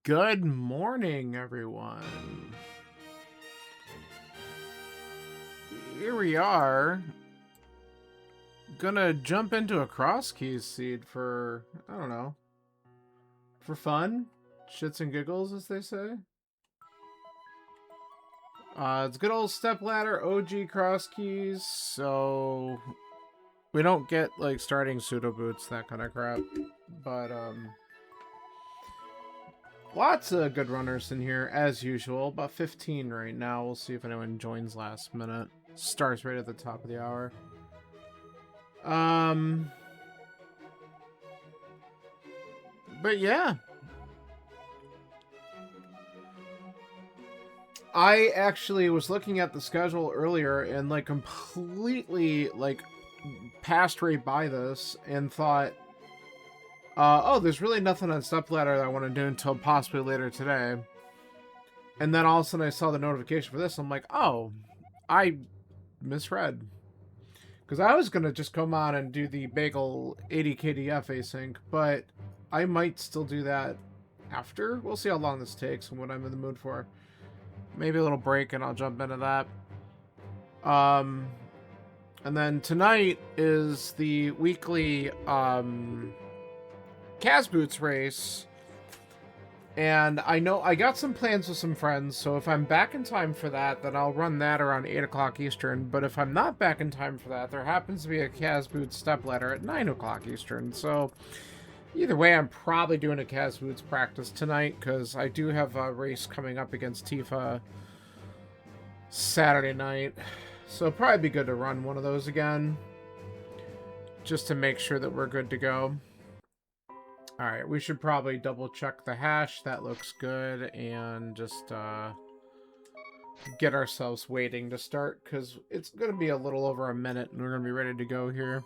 Good morning, everyone. Here we are. Gonna jump into a Crosskeys seed for, I don't know, for fun. Shits and giggles, as they say. It's good old Stepladder OG Crosskeys, so we don't get, like, starting pseudo boots, that kind of crap. But, lots of good runners in here, as usual. About 15 right now. We'll see if anyone joins last minute. Starts right at the top of the hour. But yeah. I actually was looking at the schedule earlier and, like, completely, like, passed right by this and thought, oh, there's really nothing on Stepladder that I want to do until possibly later today. And then all of a sudden I saw the notification for this. I'm like, oh, I misread. Because I was going to just come on and do the Bagel 80 KDF async, but I might still do that after. We'll see how long this takes and what I'm in the mood for. Maybe a little break and I'll jump into that. And then tonight is the weekly Cas Boots race. And I know I got some plans with some friends, so if I'm back in time for that, then I'll run that around 8 o'clock Eastern. But if I'm not back in time for that, there happens to be a Cas Boots Stepladder at 9 o'clock Eastern. So either way, I'm probably doing a Cas Boots practice tonight, because I do have a race coming up against Tifa Saturday night. So it'll probably be good to run one of those again, just to make sure that we're good to go. Alright, we should probably double check the hash. That looks good. And just get ourselves waiting to start, because it's going to be a little over a minute and we're going to be ready to go here.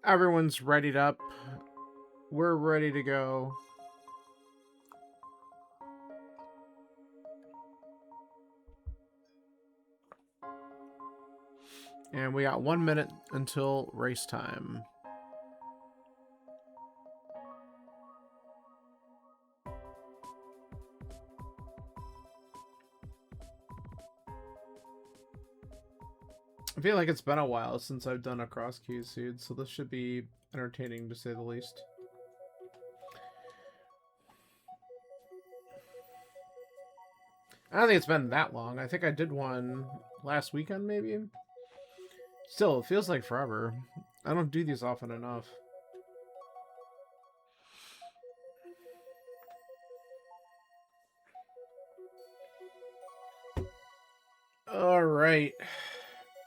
Everyone's readied up. We're ready to go. And we got 1 minute until race time. I feel like it's been a while since I've done a Crosskeys seed, so this should be entertaining to say the least. I don't think it's been that long. I think I did one last weekend, maybe? Still, it feels like forever. I don't do these often enough. Alright.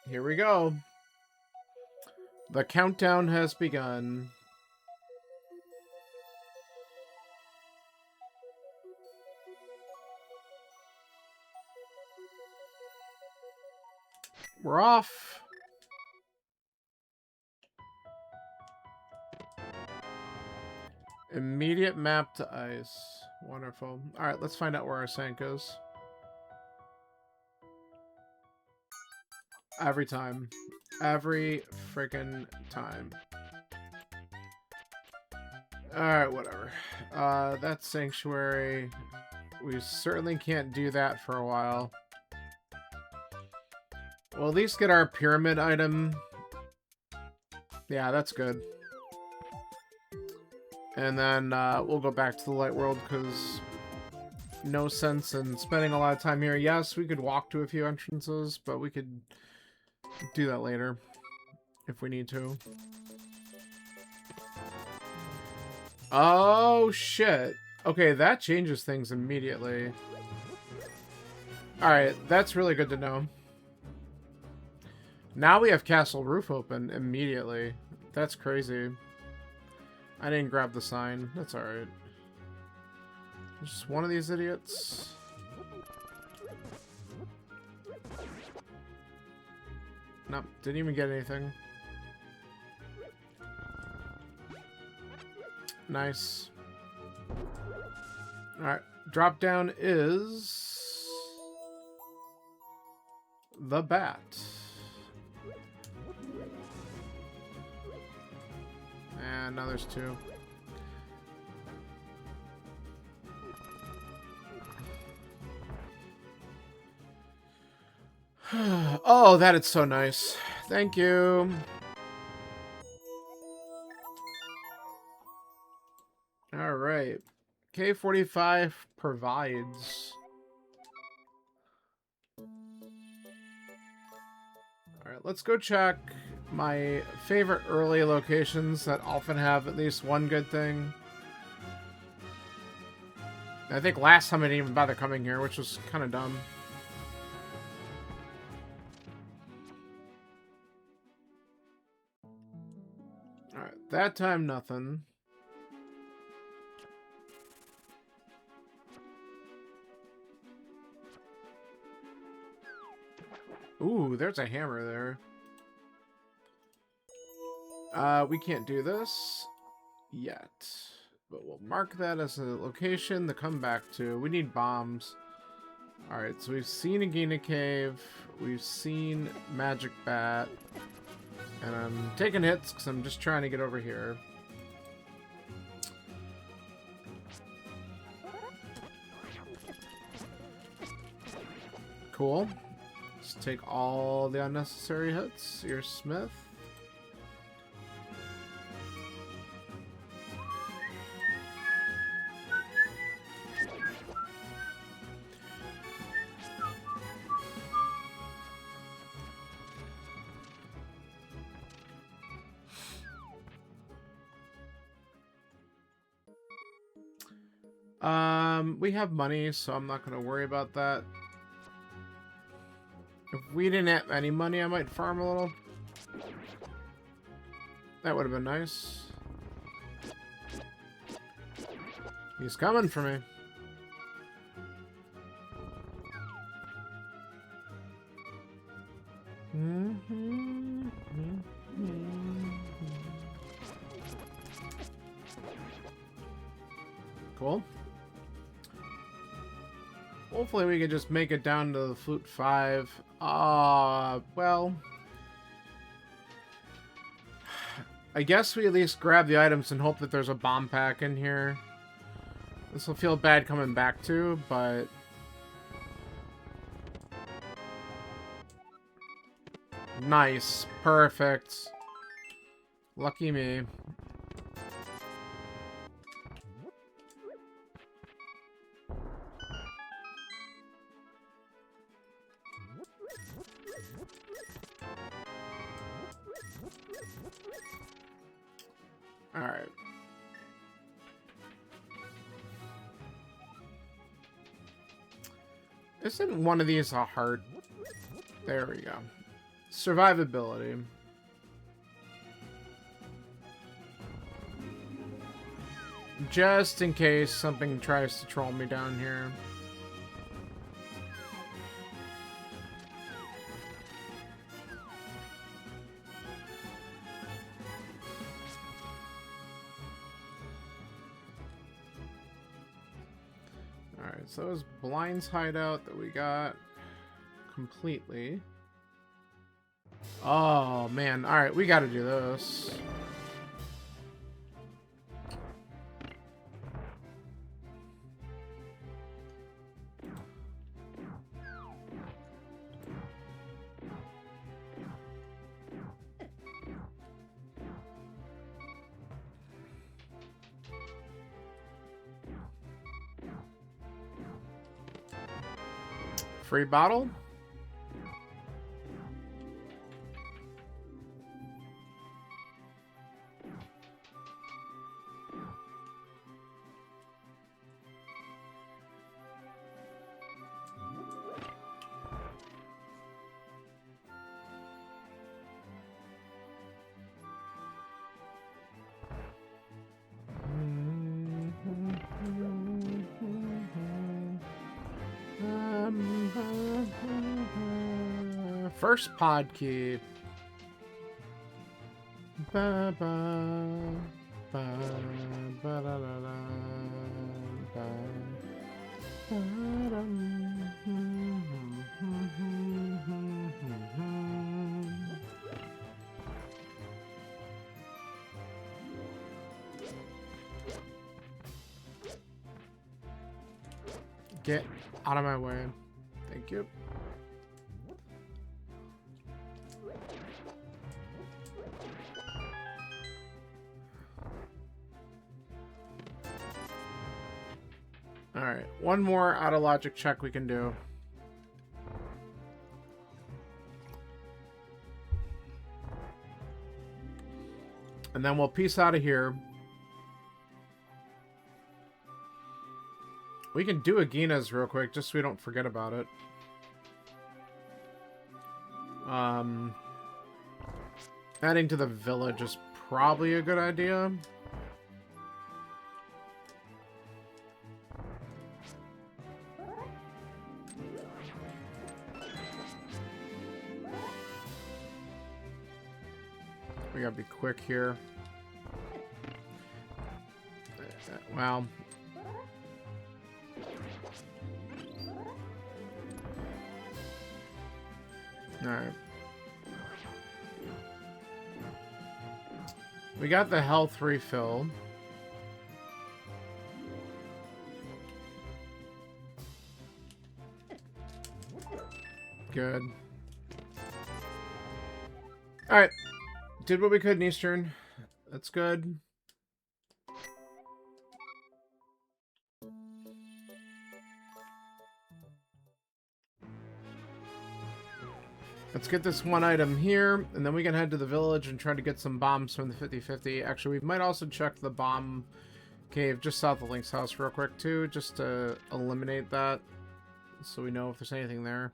Here we go. The countdown has begun. We're off. Immediate map to ice. Wonderful. Alright, let's find out where our sank is. Every time. Every freaking time. Alright, whatever. That's Sanctuary. We certainly can't do that for a while. We'll at least get our pyramid item. Yeah, that's good. And then we'll go back to the light world, because no sense in spending a lot of time here. Yes, we could walk to a few entrances, but we could do that later if we need to. Oh, shit. Okay, that changes things immediately. Alright, that's really good to know. Now we have Castle Roof open immediately. That's crazy. I didn't grab the sign. That's alright. Just one of these idiots. Nope, didn't even get anything. Nice. Alright, drop down is the bat. And now there's 2. Oh, that is so nice. Thank you. All right. K45 provides. All right, let's go check my favorite early locations that often have at least one good thing. I think last time I didn't even bother coming here, which was kind of dumb. Alright, that time nothing. Ooh, there's a hammer there. We can't do this yet. But we'll mark that as a location to come back to. We need bombs. Alright, so we've seen Agina Cave. We've seen Magic Bat. And I'm taking hits because I'm just trying to get over here. Cool. Let's take all the unnecessary hits. Here's Smith. We have money, so I'm not going to worry about that. If we didn't have any money, I might farm a little. That would have been nice. He's coming for me. Cool. Hopefully we can just make it down to the Flute 5. Well... I guess we at least grab the items and hope that there's a bomb pack in here. This will feel bad coming back to, but... Nice. Perfect. Lucky me. Alright. Isn't one of these a heart? There we go. Survivability. Just in case something tries to troll me down here. Alright, so it's Blind's hideout that we got completely. Oh, man. Alright, we gotta do this. Free bottle? First pod key. Ba ba ba ba da da da ba ba dum. Get out of my way. Thank you. Alright, one more out of logic check we can do. And then we'll peace out of here. We can do Agina's real quick, just so we don't forget about it. Adding to the village is probably a good idea. We gotta be quick here. Wow. Alright. We got the health refill. Good. Alright. Did what we could in Eastern. That's good. Let's get this one item here, and then we can head to the village and try to get some bombs from the 50-50. Actually, we might also check the bomb cave just south of Link's house real quick, too, just to eliminate that, so we know if there's anything there.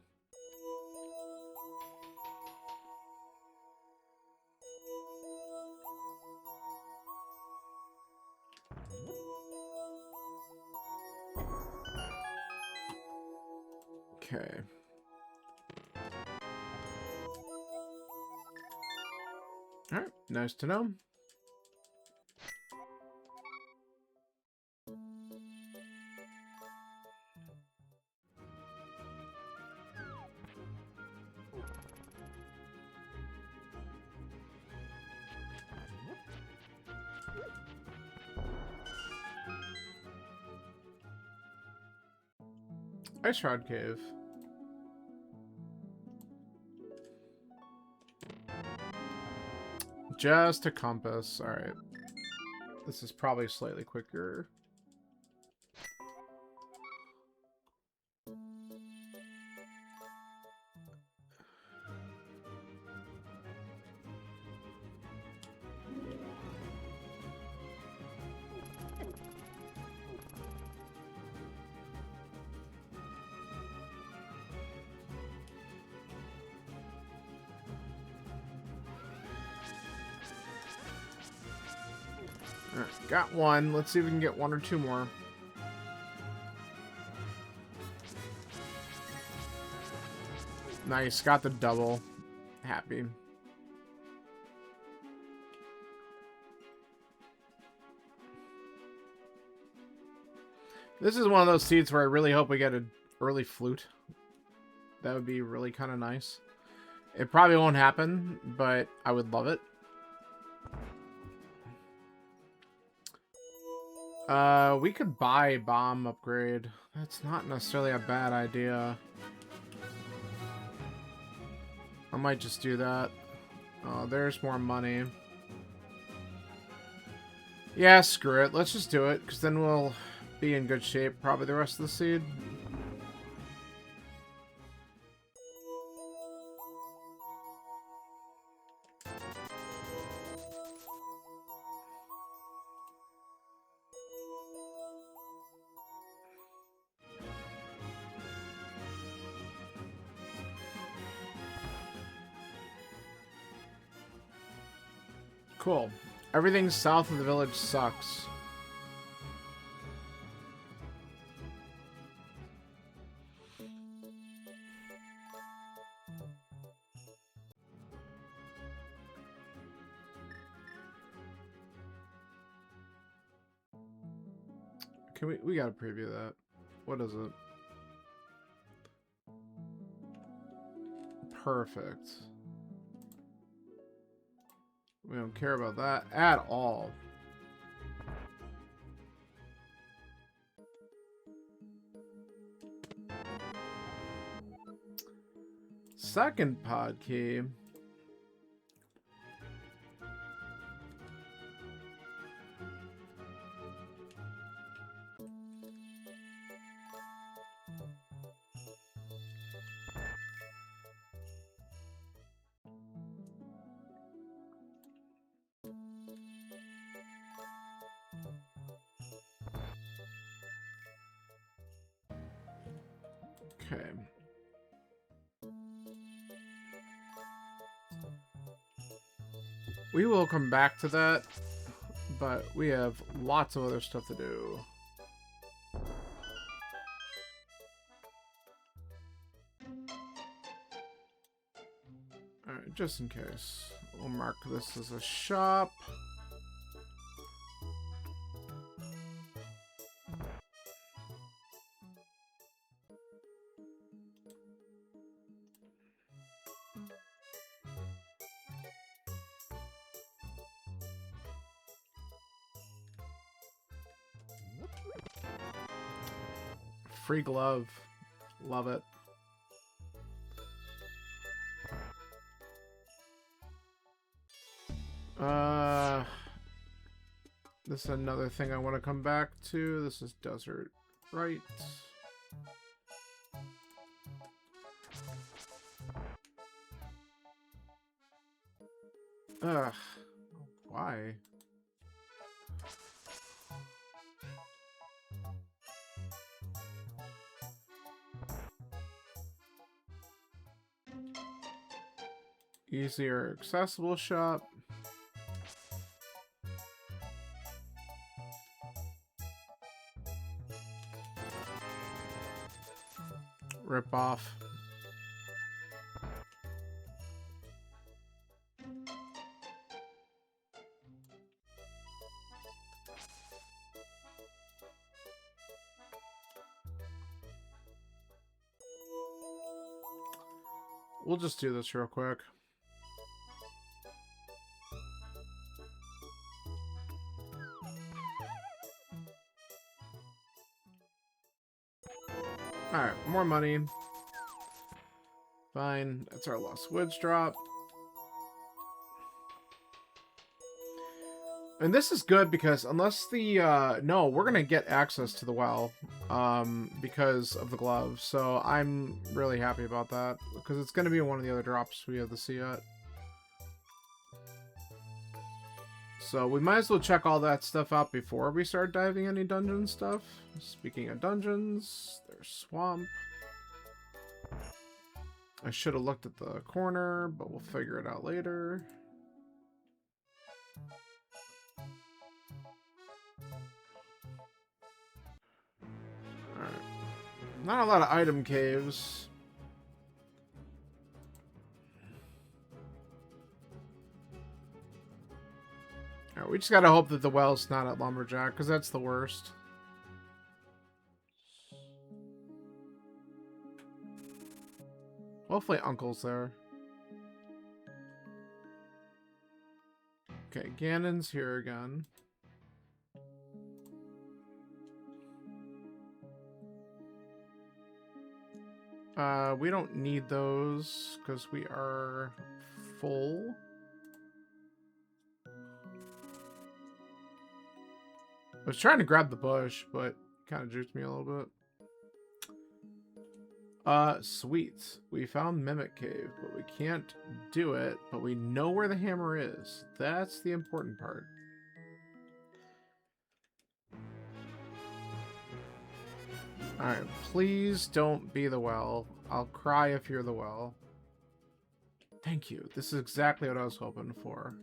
Okay. Alright, nice to know. Ice Shroud Cave. Just a compass. Alright. This is probably slightly quicker. Alright, got one. Let's see if we can get one or two more. Nice, got the double. Happy. This is one of those seeds where I really hope we get an early flute. That would be really kind of nice. It probably won't happen, but I would love it. We could buy bomb upgrade. That's not necessarily a bad idea. I might just do that. Oh, there's more money. Yeah, screw it. Let's just do it, because then we'll be in good shape probably the rest of the seed. Cool. Everything south of the village sucks. Can we gotta preview that. What is it? Perfect. We don't care about that at all. second pod key. Okay. We will come back to that, but we have lots of other stuff to do. Alright, just in case. We'll mark this as a shop. Free glove. Love it. This is another thing I want to come back to. This is desert, right? Ugh. Why? Easier accessible shop. Rip off. We'll just do this real quick. Alright, more money. Fine, that's our lost woods drop. And this is good because unless the, no, we're gonna get access to the well, because of the gloves. So I'm really happy about that, because it's gonna be one of the other drops we have to see yet. So we might as well check all that stuff out before we start diving any dungeon stuff. Speaking of dungeons, there's swamp. I should have looked at the corner, but we'll figure it out later. Alright. Not a lot of item caves. Alright, we just gotta hope that the well's not at Lumberjack, because that's the worst. Hopefully Uncle's there. Okay, Ganon's here again. We don't need those because we are full. I was trying to grab the bush, but kind of juked me a little bit. Sweet. We found Mimic Cave, but we can't do it, but we know where the hammer is. That's the important part. Alright, please don't be the well. I'll cry if you're the well. Thank you. This is exactly what I was hoping for.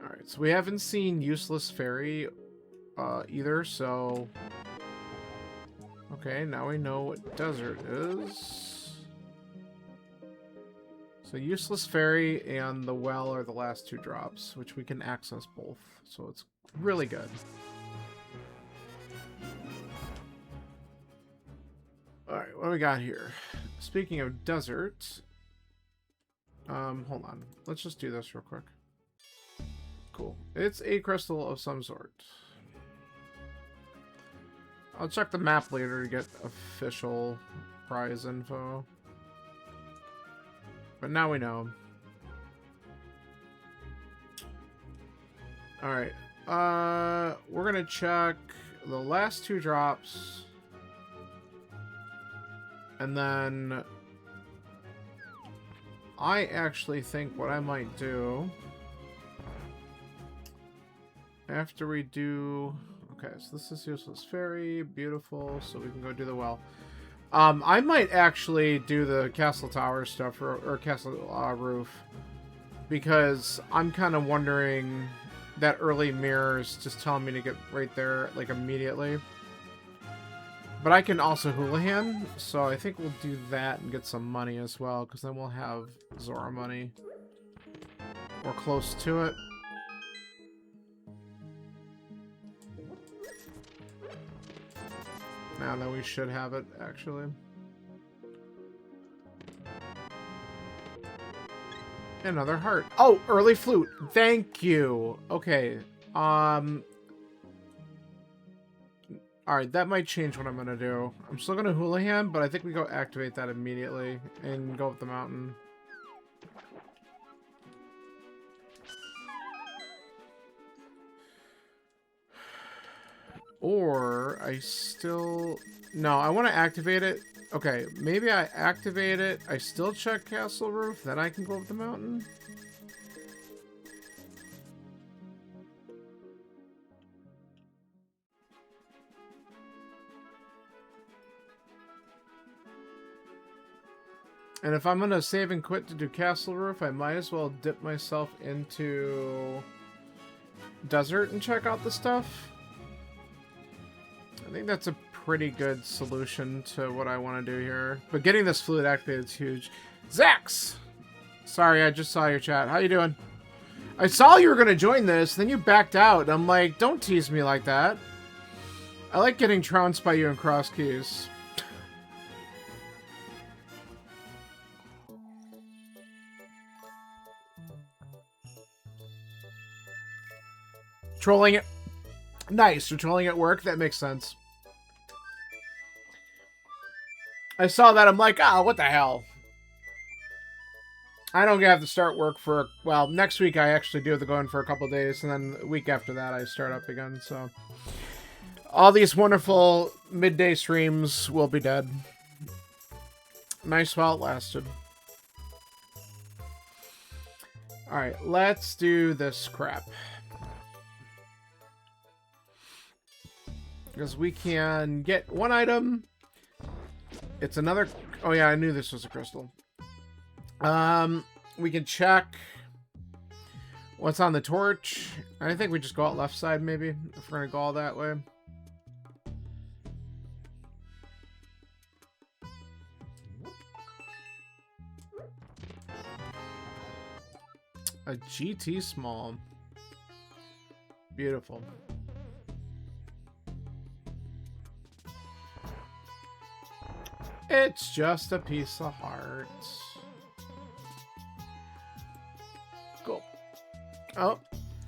Alright, so we haven't seen Useless Fairy either, so... Okay, now we know what desert is. So Useless Fairy and the well are the last two drops, which we can access both, so it's really good. Alright, what do we got here? Speaking of desert... hold on. Let's just do this real quick. Cool. It's a crystal of some sort. I'll check the map later to get official prize info. But now we know. Alright. We're gonna check the last 2 drops. And then I actually think what I might do after we do... Okay, so this is Useless Fairy. Beautiful. So we can go do the well. I might actually do the castle tower stuff, or castle roof. Because I'm kind of wondering... That early mirror is just telling me to get right there, like, immediately. But I can also Houlihan, so I think we'll do that and get some money as well, because then we'll have Zora money. Or close to it. Now that we should have it, actually. Another heart. Oh, early flute. Thank you. Okay. Alright, that might change what I'm gonna do. I'm still gonna Houlihan, but I think we go activate that immediately and go up the mountain. Or I still... No, I want to activate it. Okay, maybe I activate it. I still check castle roof, then I can go up the mountain. And if I'm gonna save and quit to do castle roof, I might as well dip myself into desert and check out the stuff. I think that's a pretty good solution to what I want to do here. But getting this fluid activated is huge. Zax! Sorry, I just saw your chat. How you doing? I saw you were going to join this, then you backed out. And I'm like, don't tease me like that. I like getting trounced by you in Crosskeys. Trolling it. Nice. You're trolling at work? That makes sense. I saw that. I'm like, ah, what the hell? I don't have to start work for... Well, next week I actually do have to go in for a couple of days. And then the week after that I start up again. So all these wonderful midday streams will be dead. Nice while it lasted. Alright, let's do this crap. Because we can get one item. It's another... Oh yeah, I knew this was a crystal. We can check what's on the torch. I think we just go out left side, maybe, if we're going to go all that way. A GT small. Beautiful. It's just a piece of heart. Cool. Oh,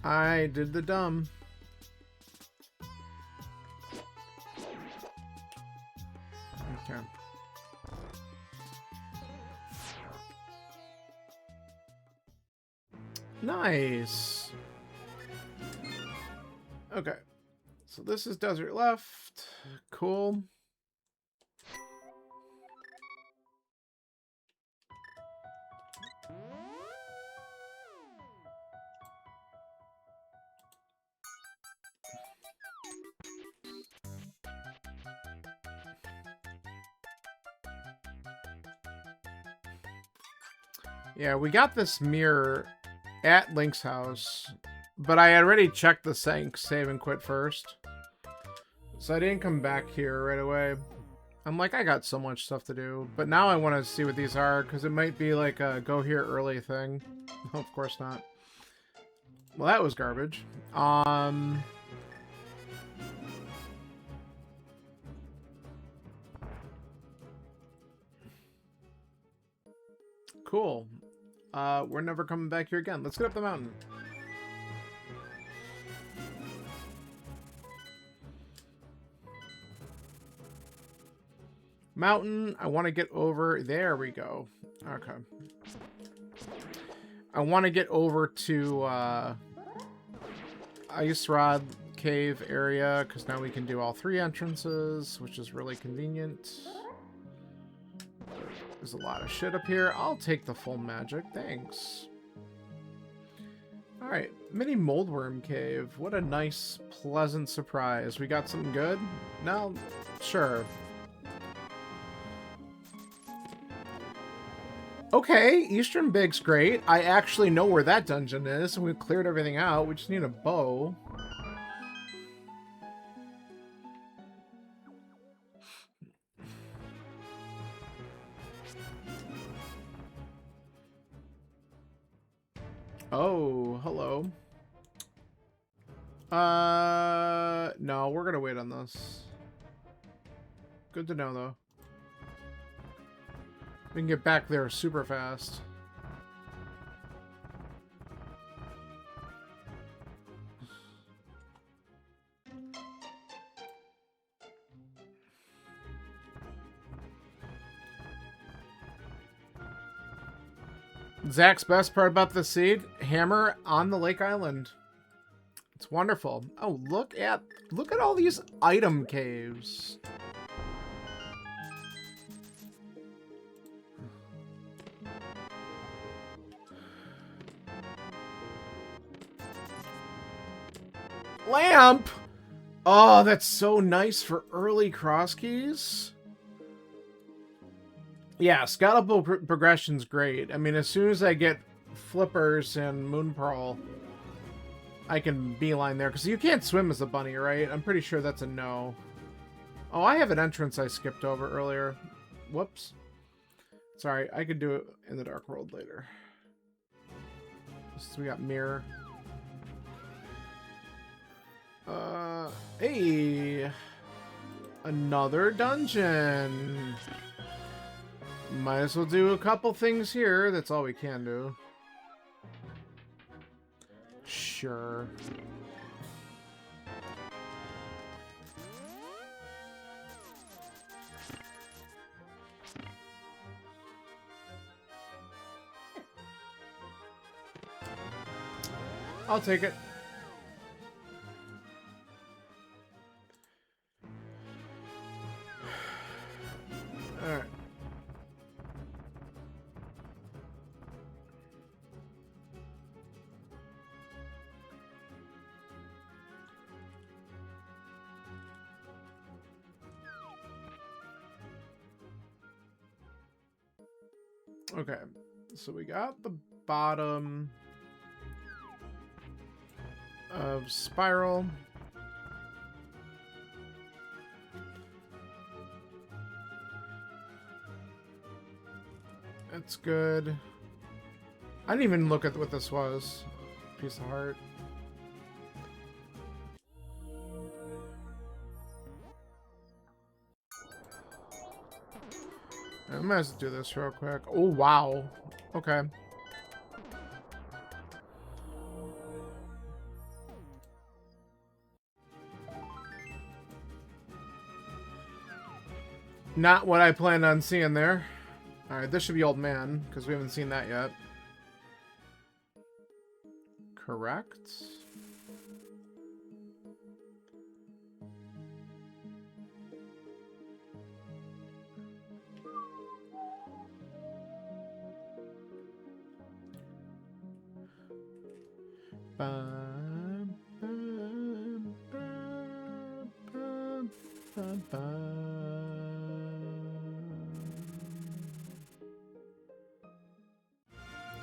I did the dumb. Okay. Nice. Okay. So this is desert left. Cool. Yeah, we got this mirror at Link's house, but I already checked the save and quit first. So I didn't come back here right away. I'm like, I got so much stuff to do. But now I want to see what these are, because it might be like a go here early thing. No, of course not. Well, that was garbage. Cool. We're never coming back here again. Let's get up the mountain. Mountain. I want to get over. There we go. Okay. I want to get over to Ice Rod Cave area, because now we can do all 3 entrances, which is really convenient. There's a lot of shit up here. I'll take the full magic. Thanks. Alright. Mini Moldworm Cave. What a nice, pleasant surprise. We got something good? No? Sure. Okay, Eastern Big's great. I actually know where that dungeon is, and we've cleared everything out. We just need a bow. Oh, hello. No, we're gonna wait on this. Good to know, though. We can get back there super fast. Zach's best part about the seed hammer on the Lake Island. It's wonderful. Oh, look at all these item caves. Lamp! Oh, that's so nice for early Crosskeys. Yeah, scalable progression's great. I mean, as soon as I get Flippers and Moon Pearl, I can beeline there. Because you can't swim as a bunny, right? I'm pretty sure that's a no. Oh, I have an entrance I skipped over earlier. Whoops. Sorry, I could do it in the Dark World later. So we got Mirror. Hey! Another dungeon! Might as well do a couple things here. That's all we can do. Sure. I'll take it. Alright. Okay, so we got the bottom of Spiral. That's good. I didn't even look at what this was. Piece of heart. I might as well do this real quick. Oh, wow. Okay. Not what I planned on seeing there. Alright, this should be Old Man, because we haven't seen that yet. Correct?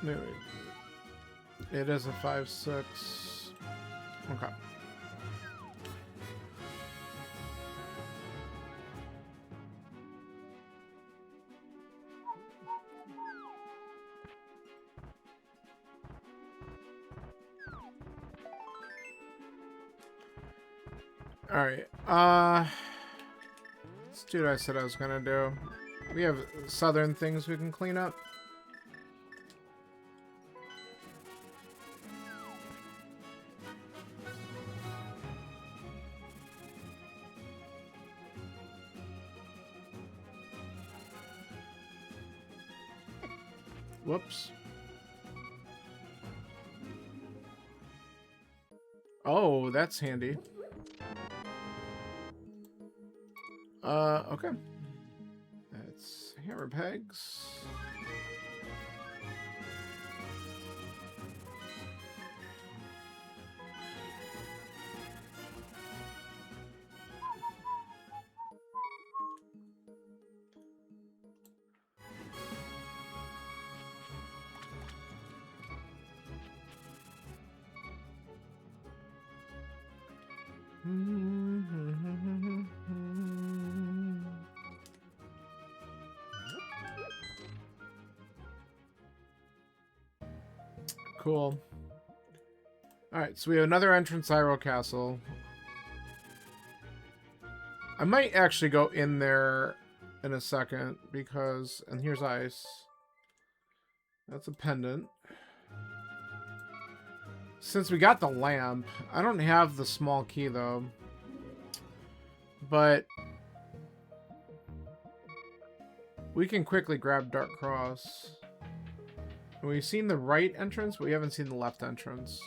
Maybe. It is a 5-6. Okay. Alright, let's do what I said I was gonna do. We have southern things we can clean up. Whoops. Oh, that's handy. Okay. That's hammer pegs. Cool. Alright, so we have another entrance Hyrule Castle. I might actually go in there in a second because... And here's ice. That's a pendant. Since we got the lamp, I don't have the small key though. But we can quickly grab Dark Cross. We've seen the right entrance, but we haven't seen the left entrance.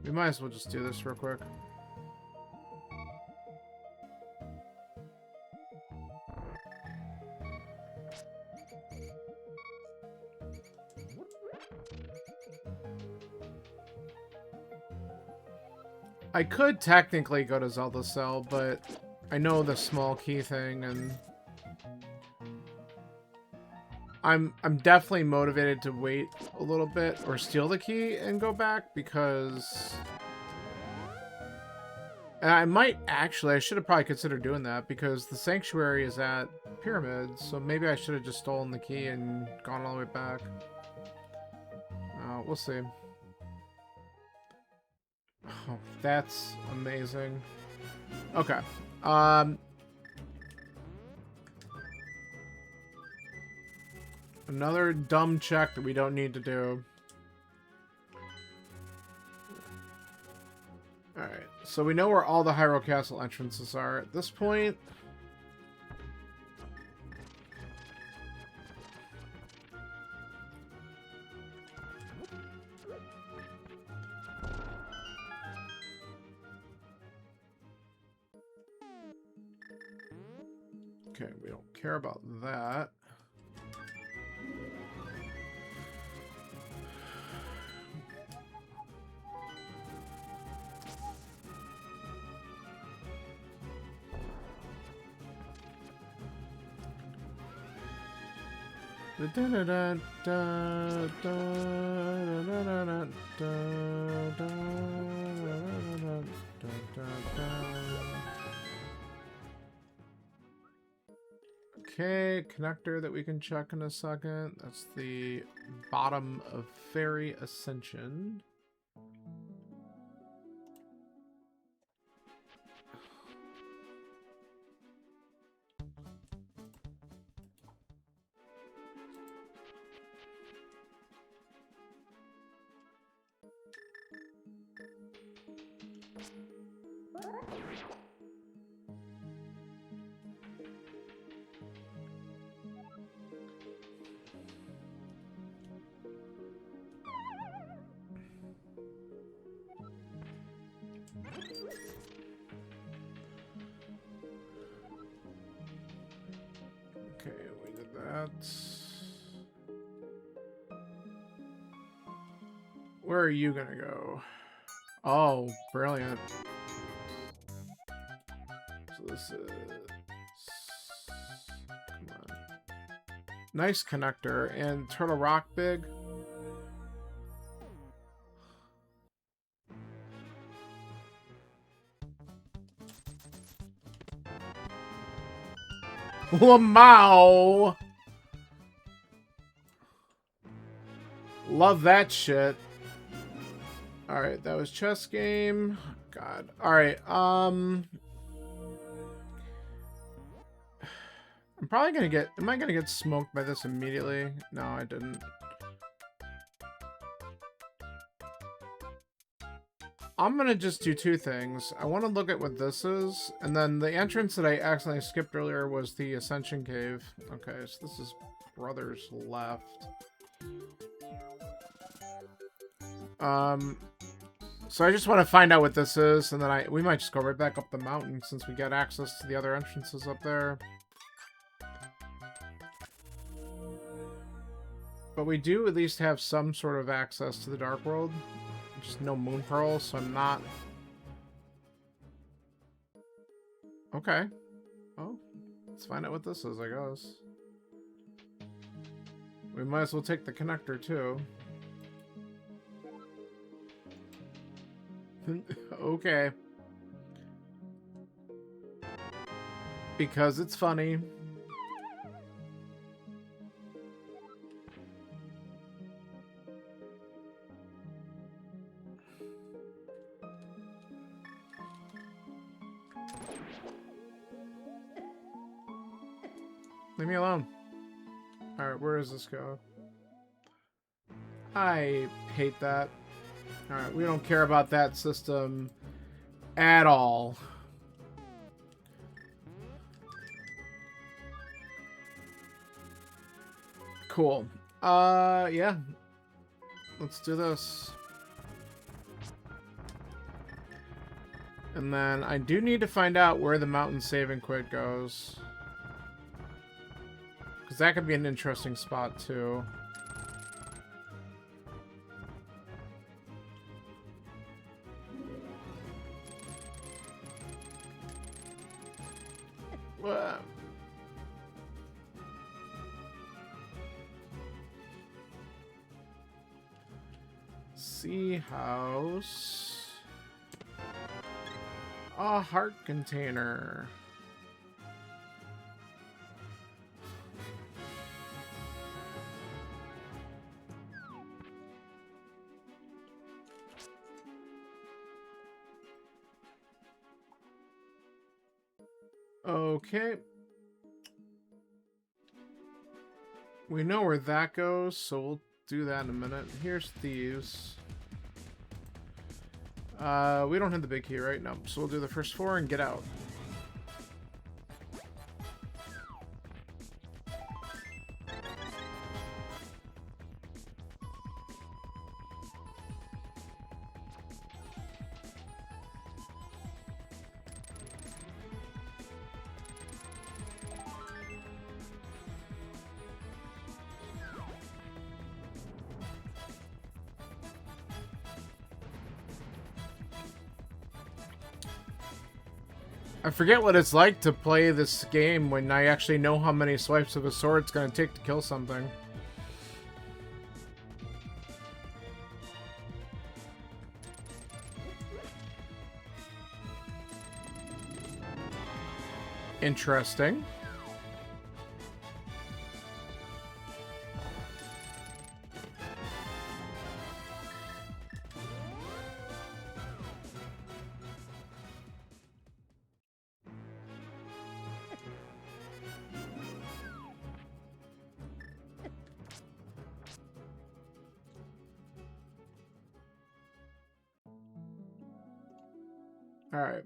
We might as well just do this real quick. I could technically go to Zelda Cell, but I know the small key thing, and I'm definitely motivated to wait a little bit or steal the key and go back because... And I might actually, I should have probably considered doing that because the sanctuary is at Pyramids, so maybe I should have just stolen the key and gone all the way back. We'll see. Oh, that's amazing. Okay. Another dumb check that we don't need to do. Alright, so we know where all the Hyrule Castle entrances are at this point. Okay, we don't care about that. Okay, connector that we can check in a second. That's the bottom of Fairy Ascension. Okay, we did that. Where are you gonna go? Oh, brilliant. So this is... Come on. Nice connector. And Turtle Rock big. Lamau! Love that shit. Alright, that was chess game. God. Alright, I'm probably gonna get... Am I gonna get smoked by this immediately? No, I didn't. I'm gonna just do two things. I want to look at what this is, and then the entrance that I accidentally skipped earlier was the Ascension Cave. Okay, so this is Brothers left. So I just want to find out what this is, and then we might just go right back up the mountain since we get access to the other entrances up there. But we do at least have some sort of access to the Dark World. Just no moon pearls, so I'm not... Okay. Well, let's find out what this is, I guess. We might as well take the connector, too. Okay. Because it's funny. Leave me alone. Alright, where does this go? I hate that. Alright, we don't care about that system at all. Cool. Yeah. Let's do this. And then I do need to find out where the mountain save and quit goes. Because that could be an interesting spot, too. What? Sea house. A heart container. Okay. We know where that goes, so we'll do that in a minute. Here's these. We don't have the big key, right? No. So we'll do the first 4 and get out. I forget what it's like to play this game when I actually know how many swipes of a sword it's going to take to kill something. Interesting. Alright.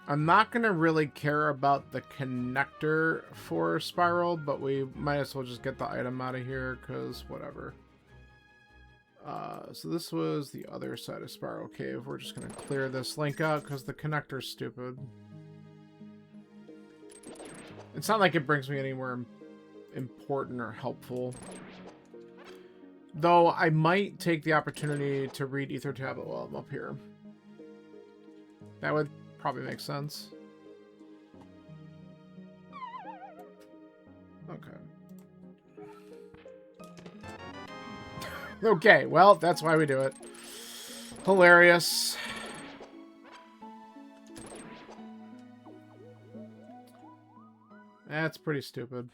I'm not going to really care about the connector for Spiral, but we might as well just get the item out of here, because whatever. So this was the other side of Spiral Cave. We're just going to clear this link out, because the connector's stupid. It's not like it brings me anywhere important or helpful. Though I might take the opportunity to read Ether Tablet while I'm up here. That would probably make sense. Okay. Okay, well, that's why we do it. Hilarious. That's pretty stupid.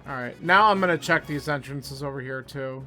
Alright, now I'm gonna check these entrances over here, too.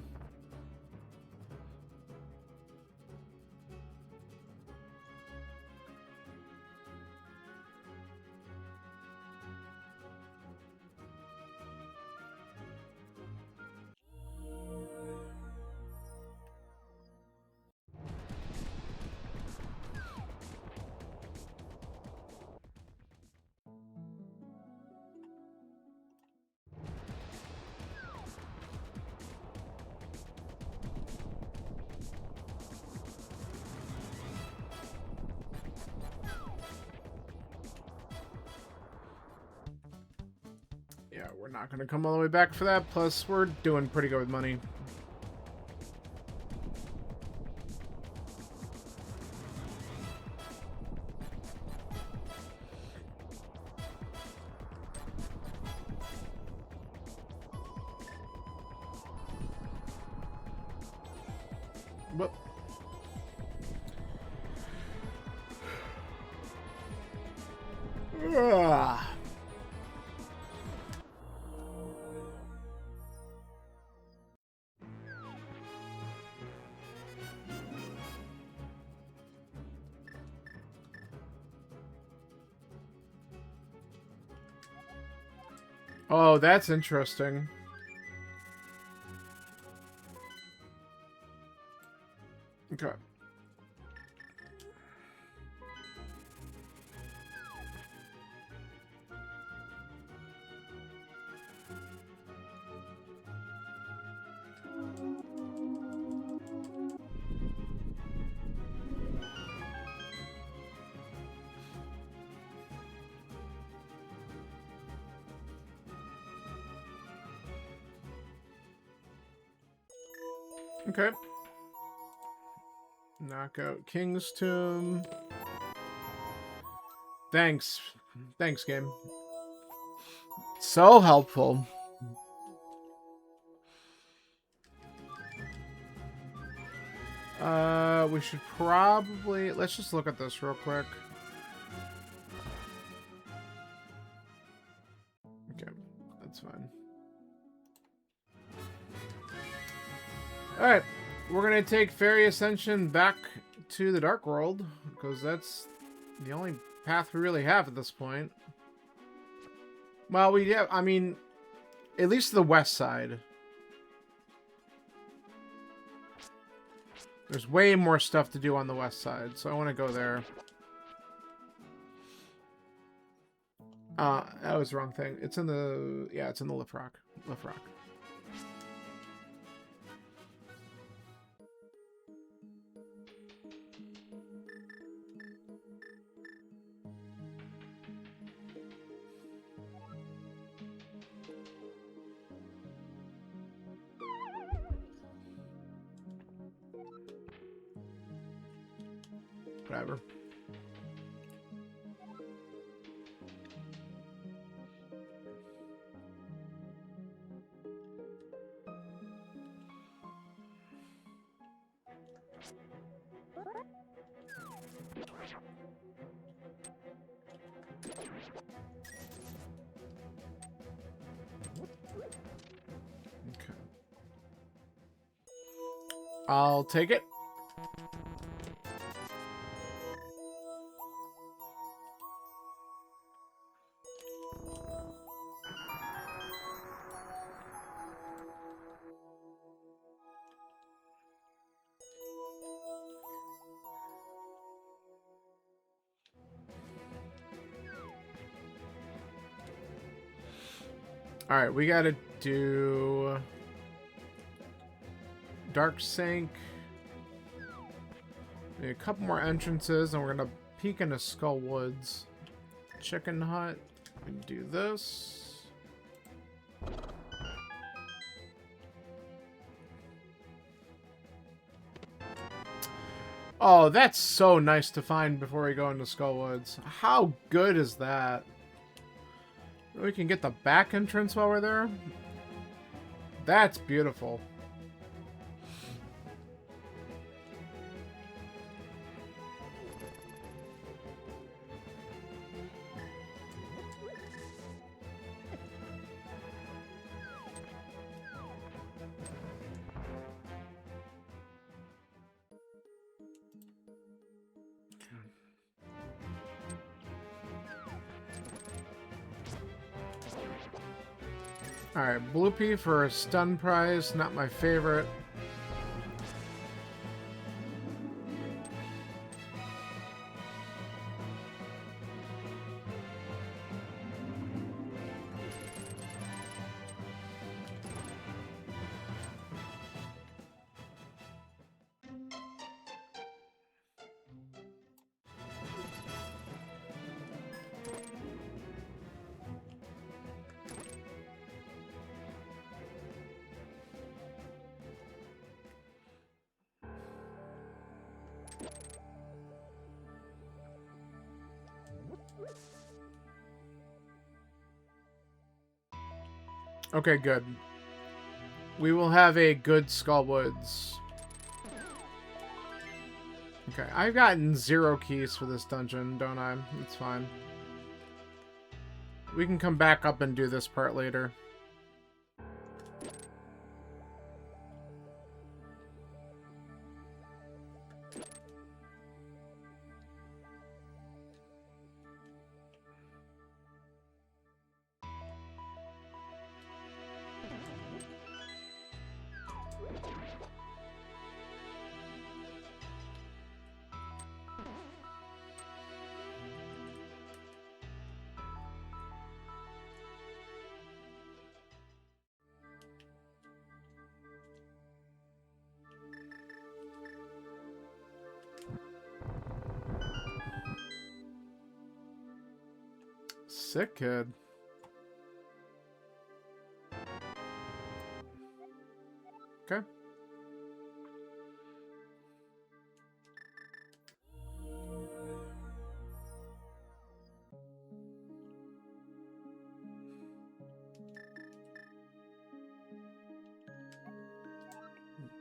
Yeah, we're not going to come all the way back for that. Plus, we're doing pretty good with money. But oh, that's interesting. Okay. Okay. Knock out King's Tomb. Thanks. Thanks, game. So helpful. We should probably... Let's just look at this real quick. Okay, that's fine. Alright, we're going to take Fairy Ascension back to the Dark World, because that's the only path we really have at this point. Well, we have, I mean, at least the west side. There's way more stuff to do on the west side, so I want to go there. That was the wrong thing. It's in the... Yeah, it's in the Lift Rock. Lift Rock. Whatever. Okay. I'll take it. Alright, we gotta do Dark Sink. A couple more entrances, and we're gonna peek into Skull Woods. Chicken Hut. We can do this. Oh, that's so nice to find before we go into Skull Woods. How good is that? We can get the back entrance while we're there. That's beautiful. Alright, Blue Pea for a stun prize, not my favorite. Okay, good. We will have a good Skullwoods. Okay, I've gotten 0 keys for this dungeon, don't I? It's fine. We can come back up and do this part later. Sick kid. Okay.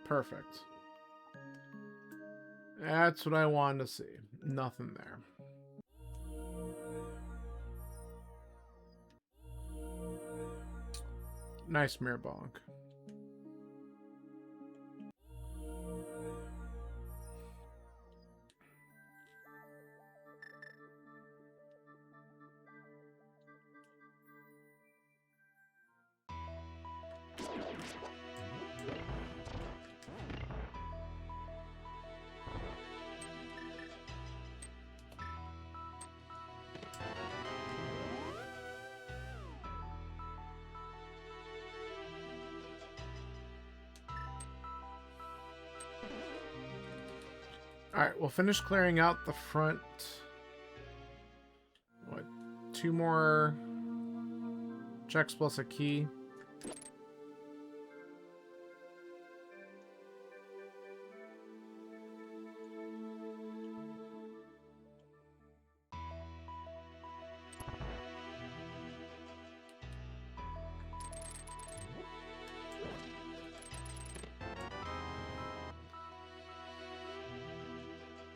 Perfect. That's what I wanted to see. Nothing there. Nice mirror bonk. Alright, we'll finish clearing out the front. What? 2 more checks plus a key.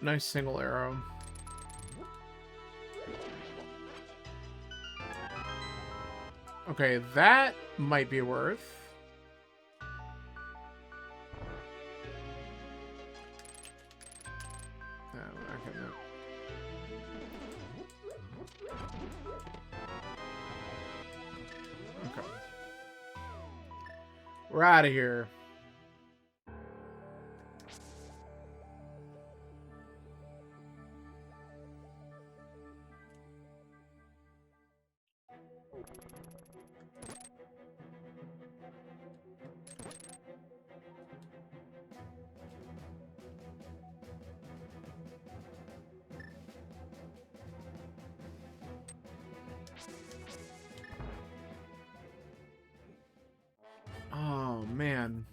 Nice single arrow. Okay, that might be worth. Okay, no. Okay. We're out of here. Oh, man.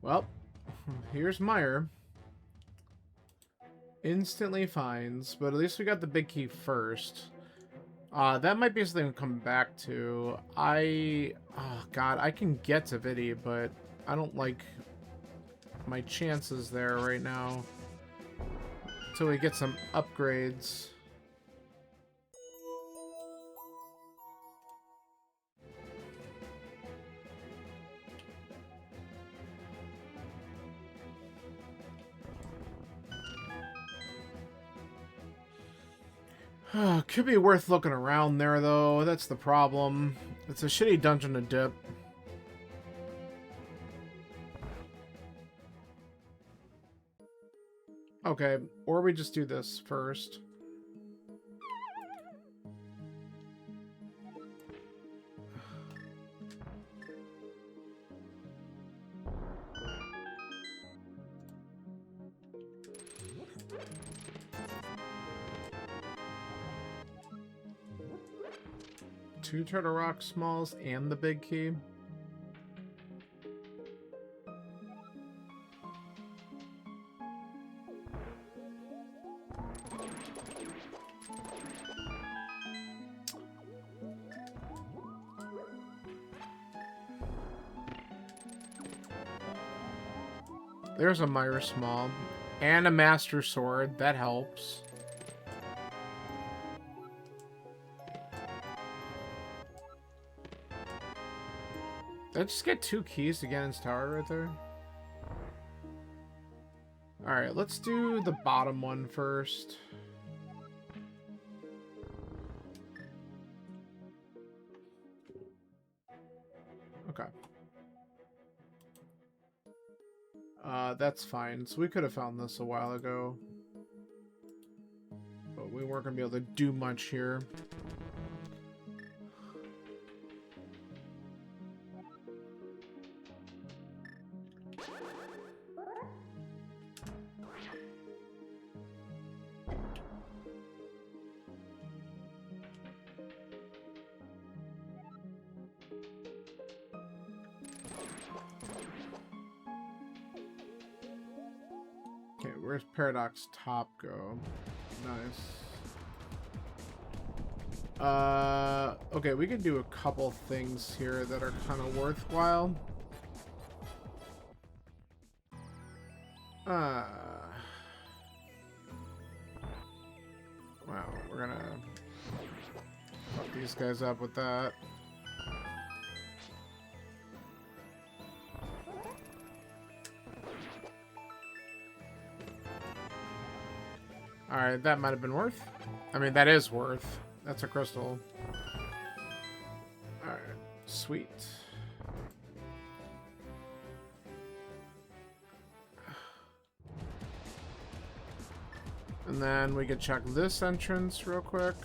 Well, here's Meyer. Instantly finds, but at least we got the big key first. That might be something to come back to. Oh god, I can get to Vidi, but I don't like my chances there right now. Until we get some upgrades. Could be worth looking around there, though. That's the problem. It's a shitty dungeon to dip. Okay, or we just do this first. Two Turtle Rock Smalls and the big key. There's a Mire Small. And a Master Sword. That helps. Did I just get 2 keys to get in his tower right there? Alright, let's do the bottom one first. Okay. That's fine. So we could have found this a while ago. But we weren't going to be able to do much here. Okay, where's Paradox Top go? Nice. Okay, we can do a couple things here that are kind of worthwhile. Wow, we're gonna fuck these guys up with that. Alright, that might have been worth. I mean, that is worth. That's a crystal. Alright, sweet. And then we could check this entrance real quick.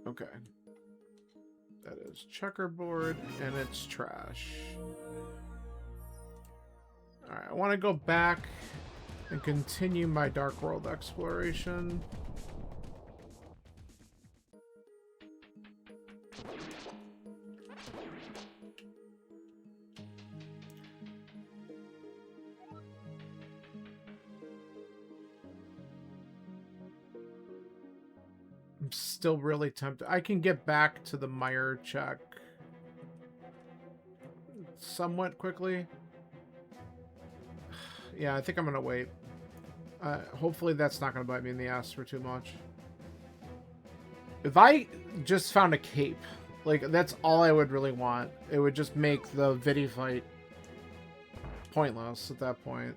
Okay. That is checkerboard, and it's trash. Alright, I want to go back and continue my Dark World exploration. I'm still really tempted. I can get back to the Mire check somewhat quickly. Yeah, I think I'm gonna wait. Hopefully that's not gonna bite me in the ass for too much. If I just found a cape, like, that's all I would really want. It would just make the Vidi fight pointless at that point.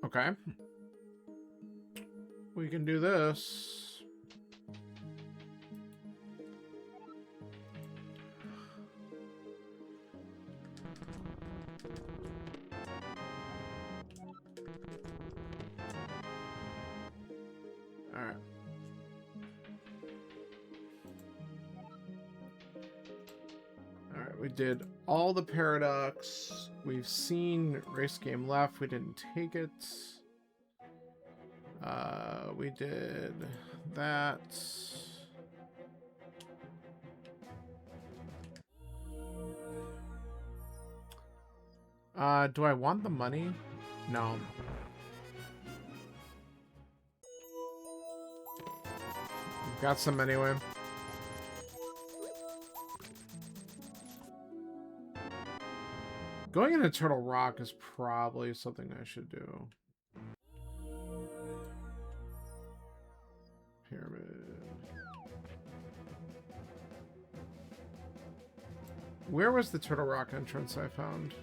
Okay. We can do this. Alright. Alright, we did all the Paradox. We've seen Race Game Left. We didn't take it. We did that. Do I want the money? No. Got some anyway. Going into Turtle Rock is probably something I should do. Pyramid. Where was the Turtle Rock entrance I found?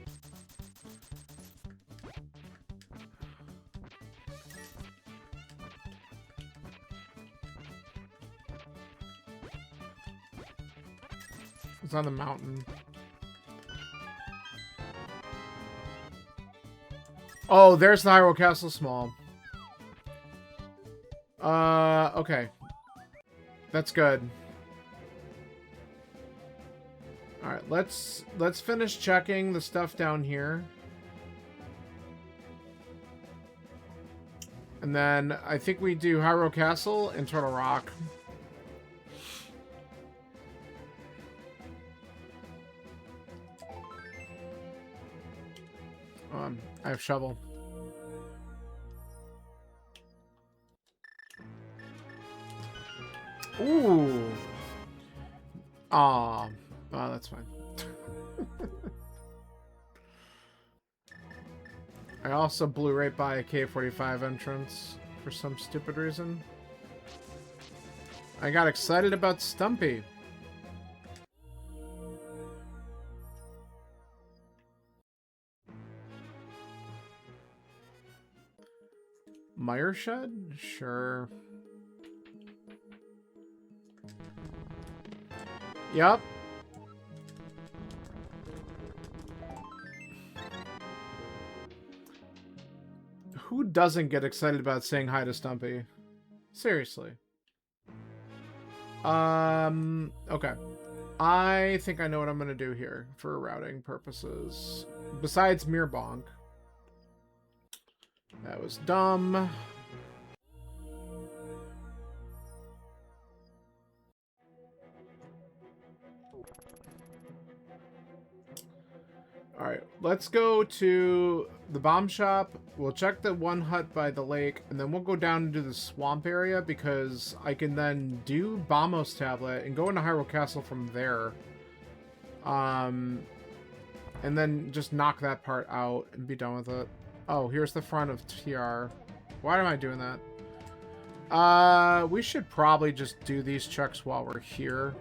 It's on the mountain. Oh, there's the Hyrule Castle Small. Okay. That's good. Alright, let's finish checking the stuff down here. And then I think we do Hyrule Castle and Turtle Rock. I have shovel. Ooh. Aw. Oh, that's fine. I also blew right by a K-45 entrance for some stupid reason. I got excited about Stumpy. Mire Shed? Sure. Yup. Who doesn't get excited about saying hi to Stumpy? Seriously. Okay. I think I know what I'm gonna do here for routing purposes. Besides Mirror Bonk. That was dumb. Alright, let's go to the bomb shop. We'll check the one hut by the lake, and then we'll go down into the swamp area because I can then do Bombos Tablet and go into Hyrule Castle from there. And then just knock that part out and be done with it. Oh, here's the front of TR. Why am I doing that? We should probably just do these checks while we're here.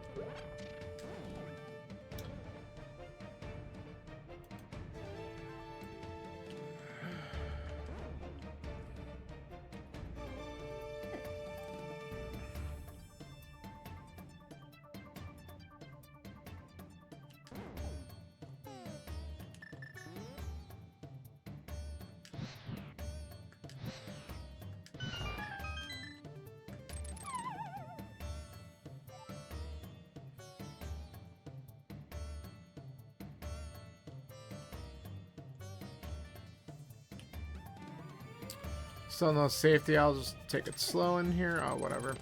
Still no safety, I'll just take it slow in here. Oh, whatever.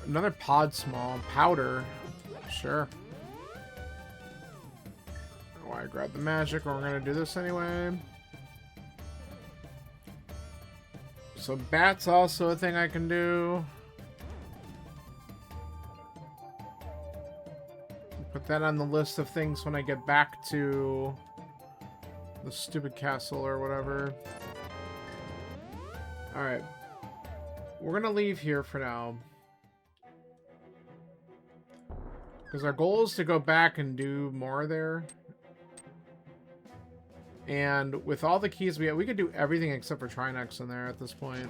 Another pod small. Powder. Sure. Why I grab the magic, or we're gonna do this anyway. So bat's also a thing I can do. Put that on the list of things when I get back to the stupid castle or whatever. Alright. We're gonna leave here for now. Because our goal is to go back and do more there. And with all the keys we have, we could do everything except for Trinex in there at this point.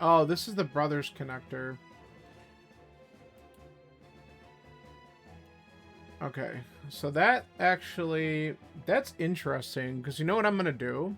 Oh, this is the Brothers connector. Okay, so that actually, that's interesting, because you know what I'm going to do?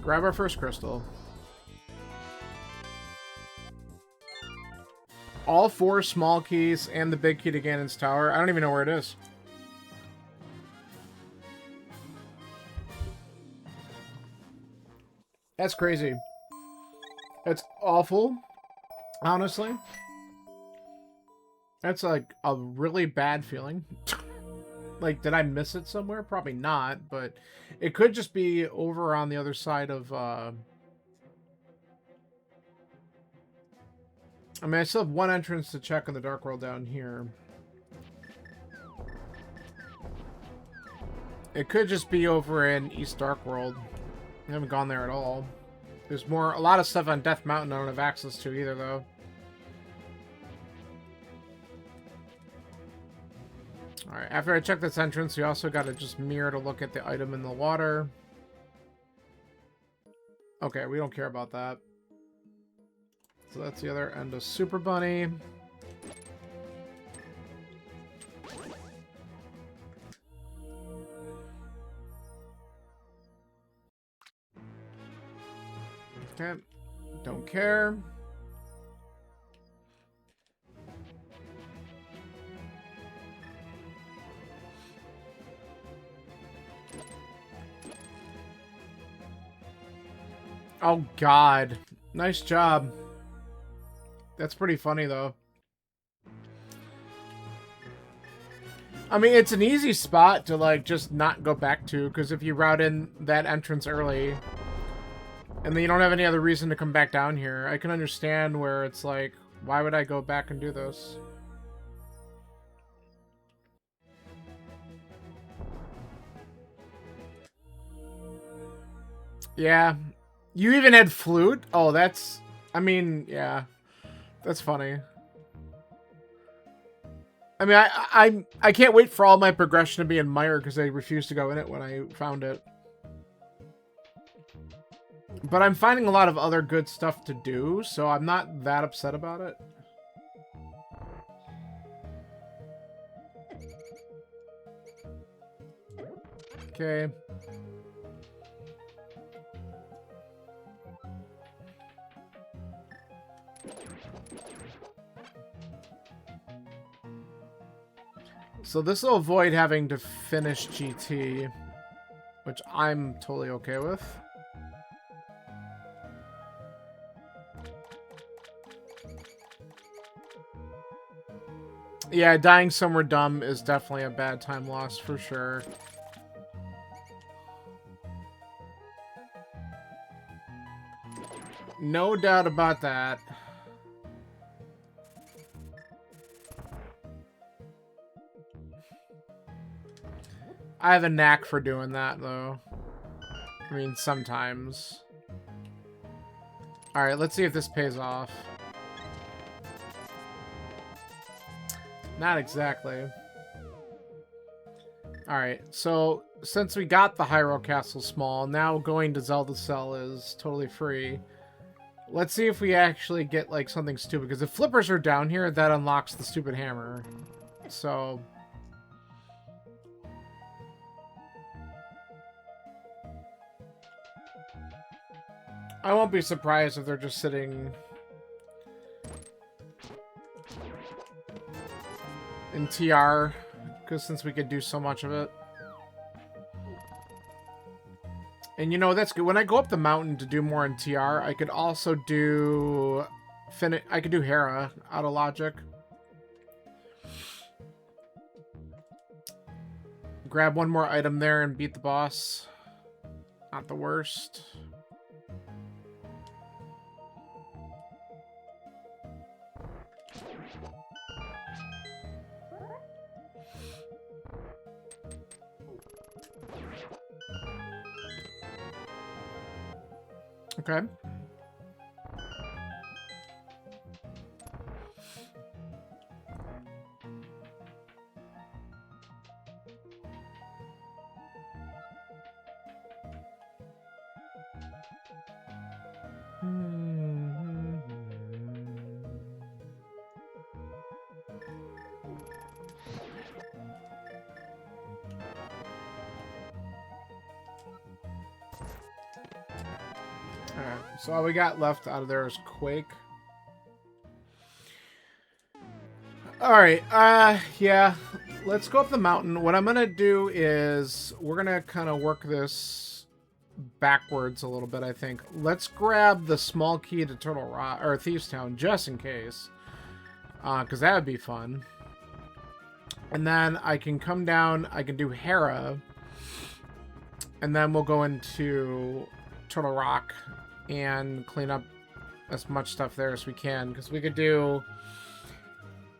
grab our first crystal. All 4 small keys and the big key to Ganon's tower. I don't even know where it is. That's crazy. That's awful, honestly. That's like a really bad feeling. Like, did I miss it somewhere? Probably not, but it could just be over on the other side of, I mean, I still have 1 entrance to check in the Dark World down here. It could just be over in East Dark World. I haven't gone there at all. There's a lot of stuff on Death Mountain I don't have access to either, though. Alright, after I check this entrance, we also got to just mirror to look at the item in the water. Okay, we don't care about that. So that's the other end of Super Bunny. Okay, don't care. Oh, God. Nice job. That's pretty funny, though. I mean, it's an easy spot to, like, just not go back to, because if you route in that entrance early, and then you don't have any other reason to come back down here, I can understand where it's like, why would I go back and do this? Yeah. You even had flute? Oh, that's... I mean, yeah. That's funny. I mean, I can't wait for all my progression to be in Mire because I refused to go in it when I found it. But I'm finding a lot of other good stuff to do, so I'm not that upset about it. Okay. So this will avoid having to finish GT, which I'm totally okay with. Yeah, dying somewhere dumb is definitely a bad time loss for sure. No doubt about that. I have a knack for doing that, though. I mean, sometimes. Alright, let's see if this pays off. Not exactly. Alright, so since we got the Hyrule Castle small, now going to Zelda Cell is totally free. Let's see if we actually get, like, something stupid. Because if flippers are down here, that unlocks the stupid hammer. So... I won't be surprised if they're just sitting in TR, because since we could do so much of it. And you know, that's good. When I go up the mountain to do more in TR, I could also do... I could do Hera out of logic. Grab one more item there and beat the boss. Not the worst. Okay. Alright, so all we got left out of there is Quake. Alright, yeah. Let's go up the mountain. What I'm gonna do is we're gonna kind of work this backwards a little bit, I think. Let's grab the small key to Turtle Rock or Thieves Town just in case. Because that would be fun. And then I can come down, I can do Hera. And then we'll go into Turtle Rock and clean up as much stuff there as we can. Because we could do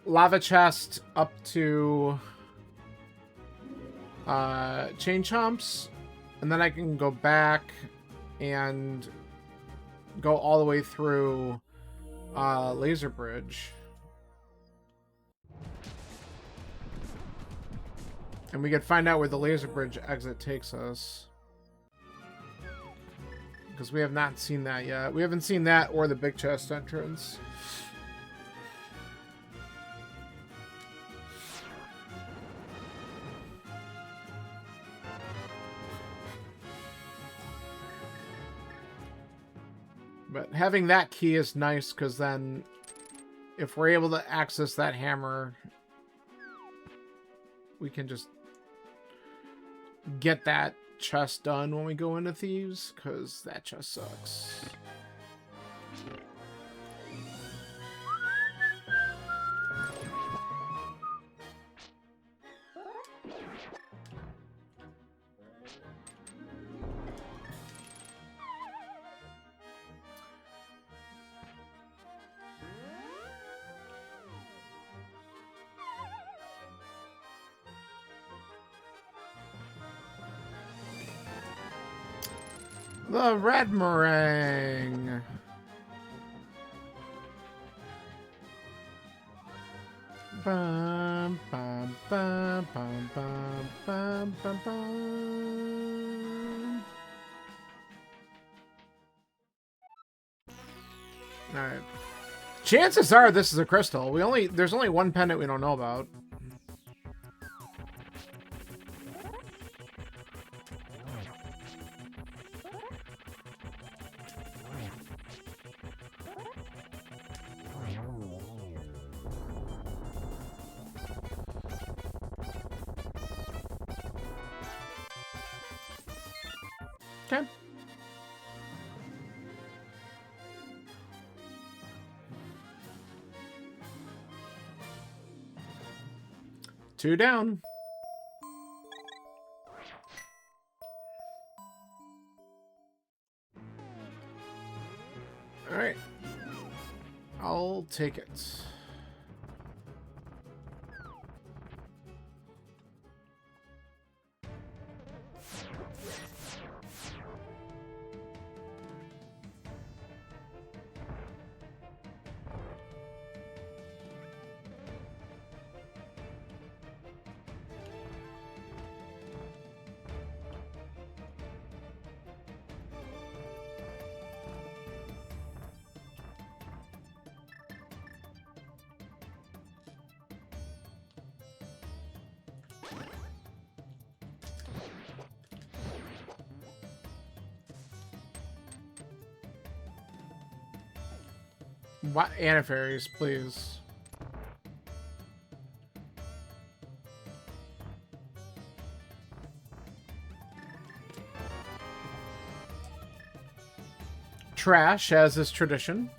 Lava Chest up to Chain Chomps. And then I can go back and go all the way through Laser Bridge. And we could find out where the Laser Bridge exit takes us. Because we have not seen that yet. We haven't seen that or the big chest entrance. But having that key is nice, because then if we're able to access that hammer, we can just get that chest done when we go into Thieves, because that chest sucks. The red meringue. Bum, bum, bum, bum, bum, bum, bum, bum. All right. Chances are this is a crystal. There's only one pendant we don't know about. Okay. Two down. All right. I'll take it. What antifairies, please? Trash, as is tradition.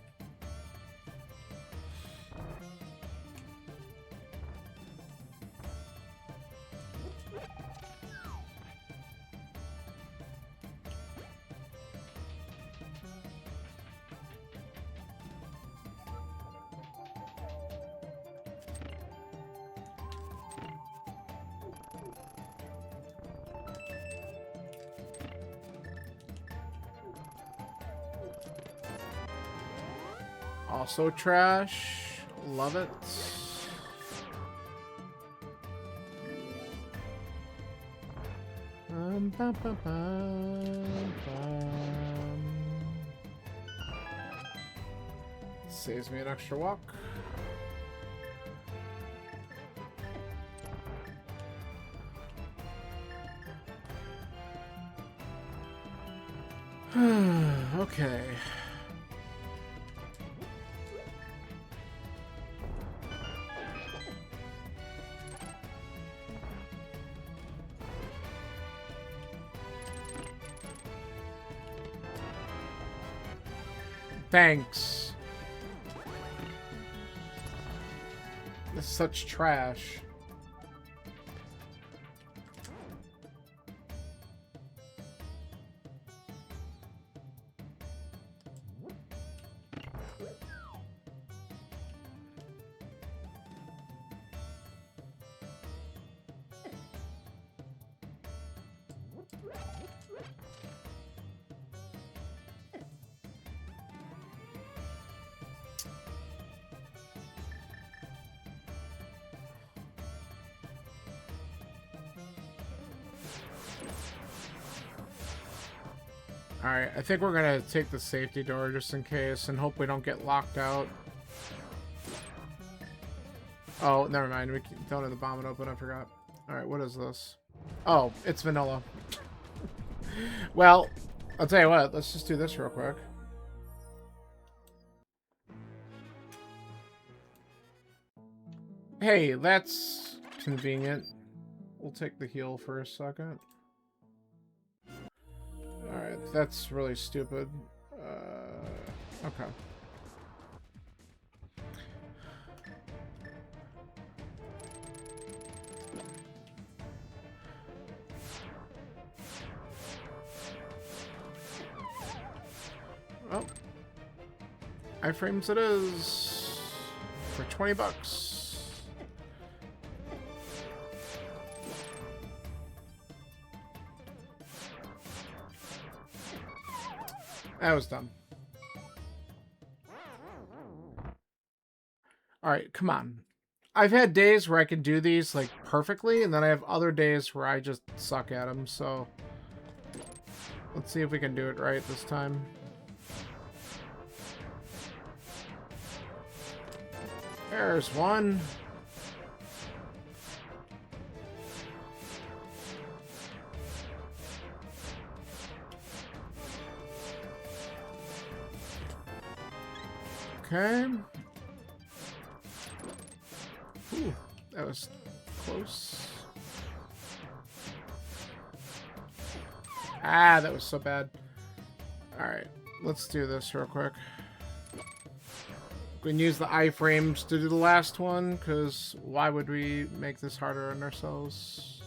Also trash. Love it. Bum, bum, bum, bum. Saves me an extra walk. Okay. Thanks. This is such trash. Alright, I think we're gonna take the safety door just in case and hope we don't get locked out. Oh, never mind. We don't have the bomb open. I forgot. Alright, what is this? Oh, it's vanilla. Well, I'll tell you what. Let's just do this real quick. Hey, that's convenient. We'll take the heal for a second. Alright, that's really stupid. Okay. Well, iframes it is for 20 bucks. That was dumb. Alright, come on. I've had days where I can do these, like, perfectly, and then I have other days where I just suck at them, so... Let's see if we can do it right this time. There's one. Okay. Ooh, that was close. Ah, that was so bad. Alright, let's do this real quick. We can use the iframes to do the last one, because why would we make this harder on ourselves?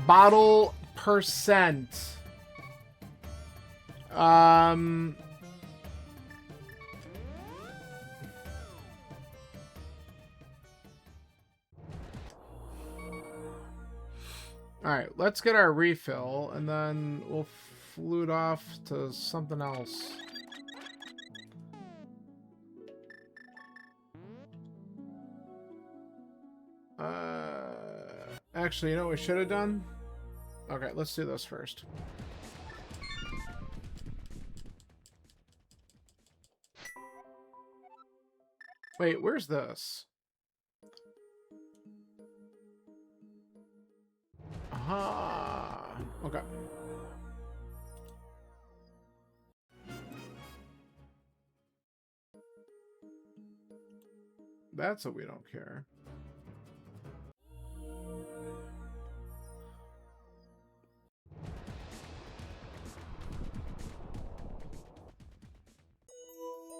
Bottle percent. Alright, let's get our refill, and then we'll flute off to something else. Actually, you know what we should have done? Okay, let's do this first. Wait, where's this? Aha! Okay. That's what we don't care.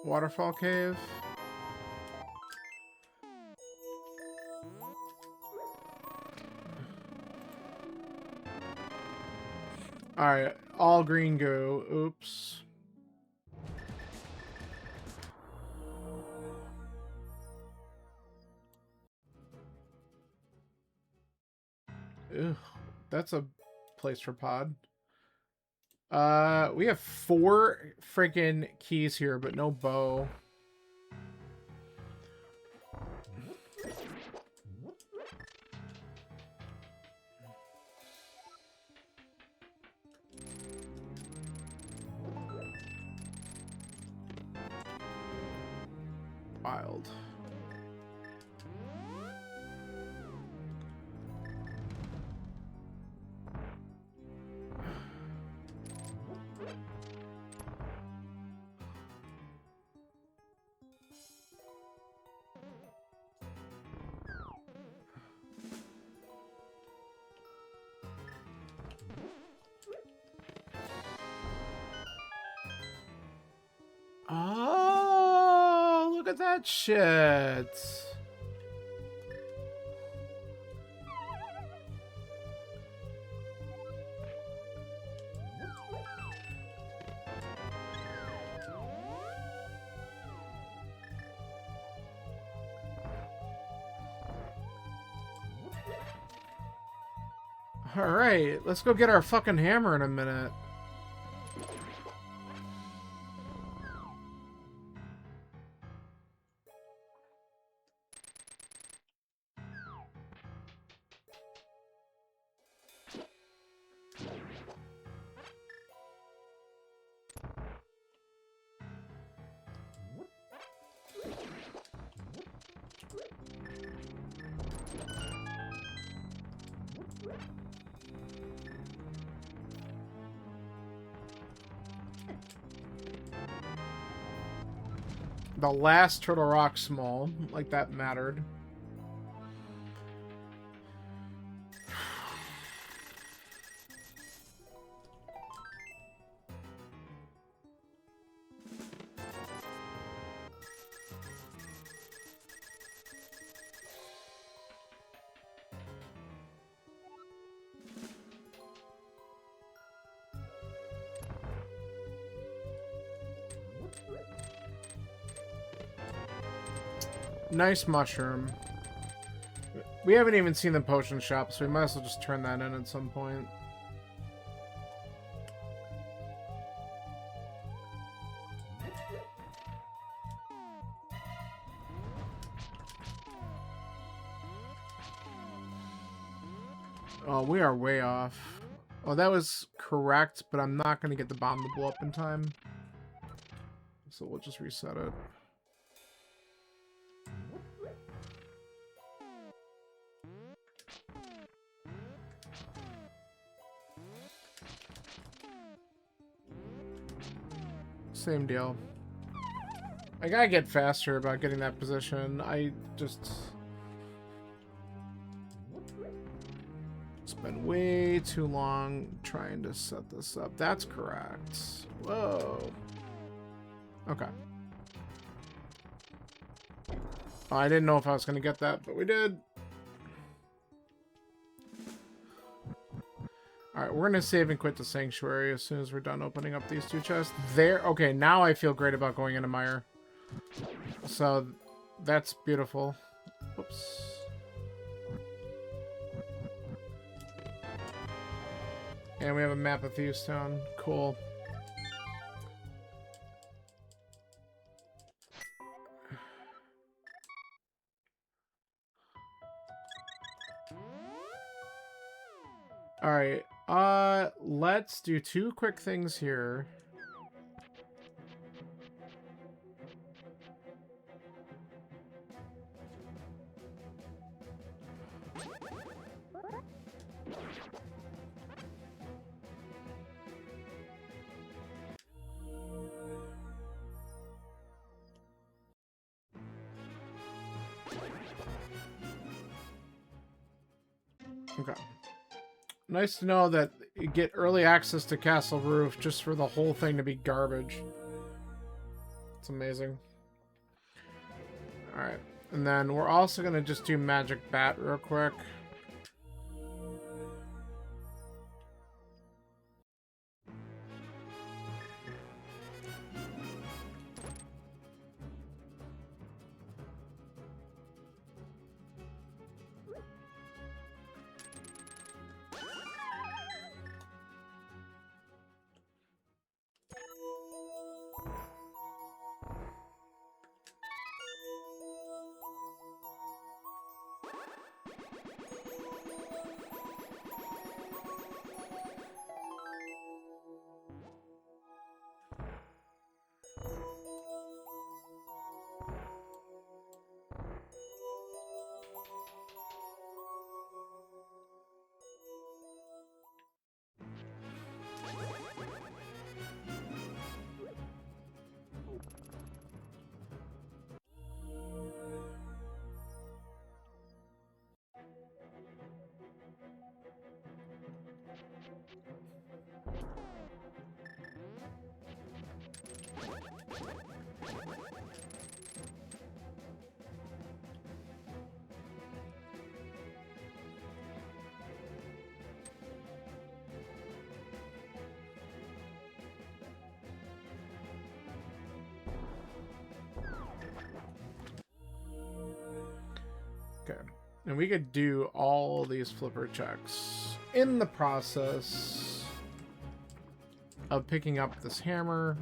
Waterfall cave. Alright, all green go. Oops. Ew, that's a place for pod. We have 4 freaking keys here, but no bow. Wild. at that shit. Alright, let's go get our fucking hammer in a minute. The last Turtle Rock small, like that mattered. Nice mushroom. We haven't even seen the potion shop, so we might as well just turn that in at some point. Oh, we are way off. Oh, that was correct, but I'm not going to get the bomb to blow up in time. So we'll just reset it. Same deal. I gotta get faster about getting that position. I just... spend way too long trying to set this up. That's correct. Whoa. Okay. Oh, I didn't know if I was gonna get that, but we did. Alright, we're gonna save and quit the sanctuary as soon as we're done opening up these two chests. There. Okay, now I feel great about going into Mire. So, that's beautiful. Whoops. And we have a map of Thieves Town. Cool. Alright, let's do two quick things here. Okay. Nice to know that you get early access to Castle Roof just for the whole thing to be garbage. It's amazing. Alright. And then we're also going to just do Magic Bat real quick. And we could do all these flipper checks in the process of picking up this hammer.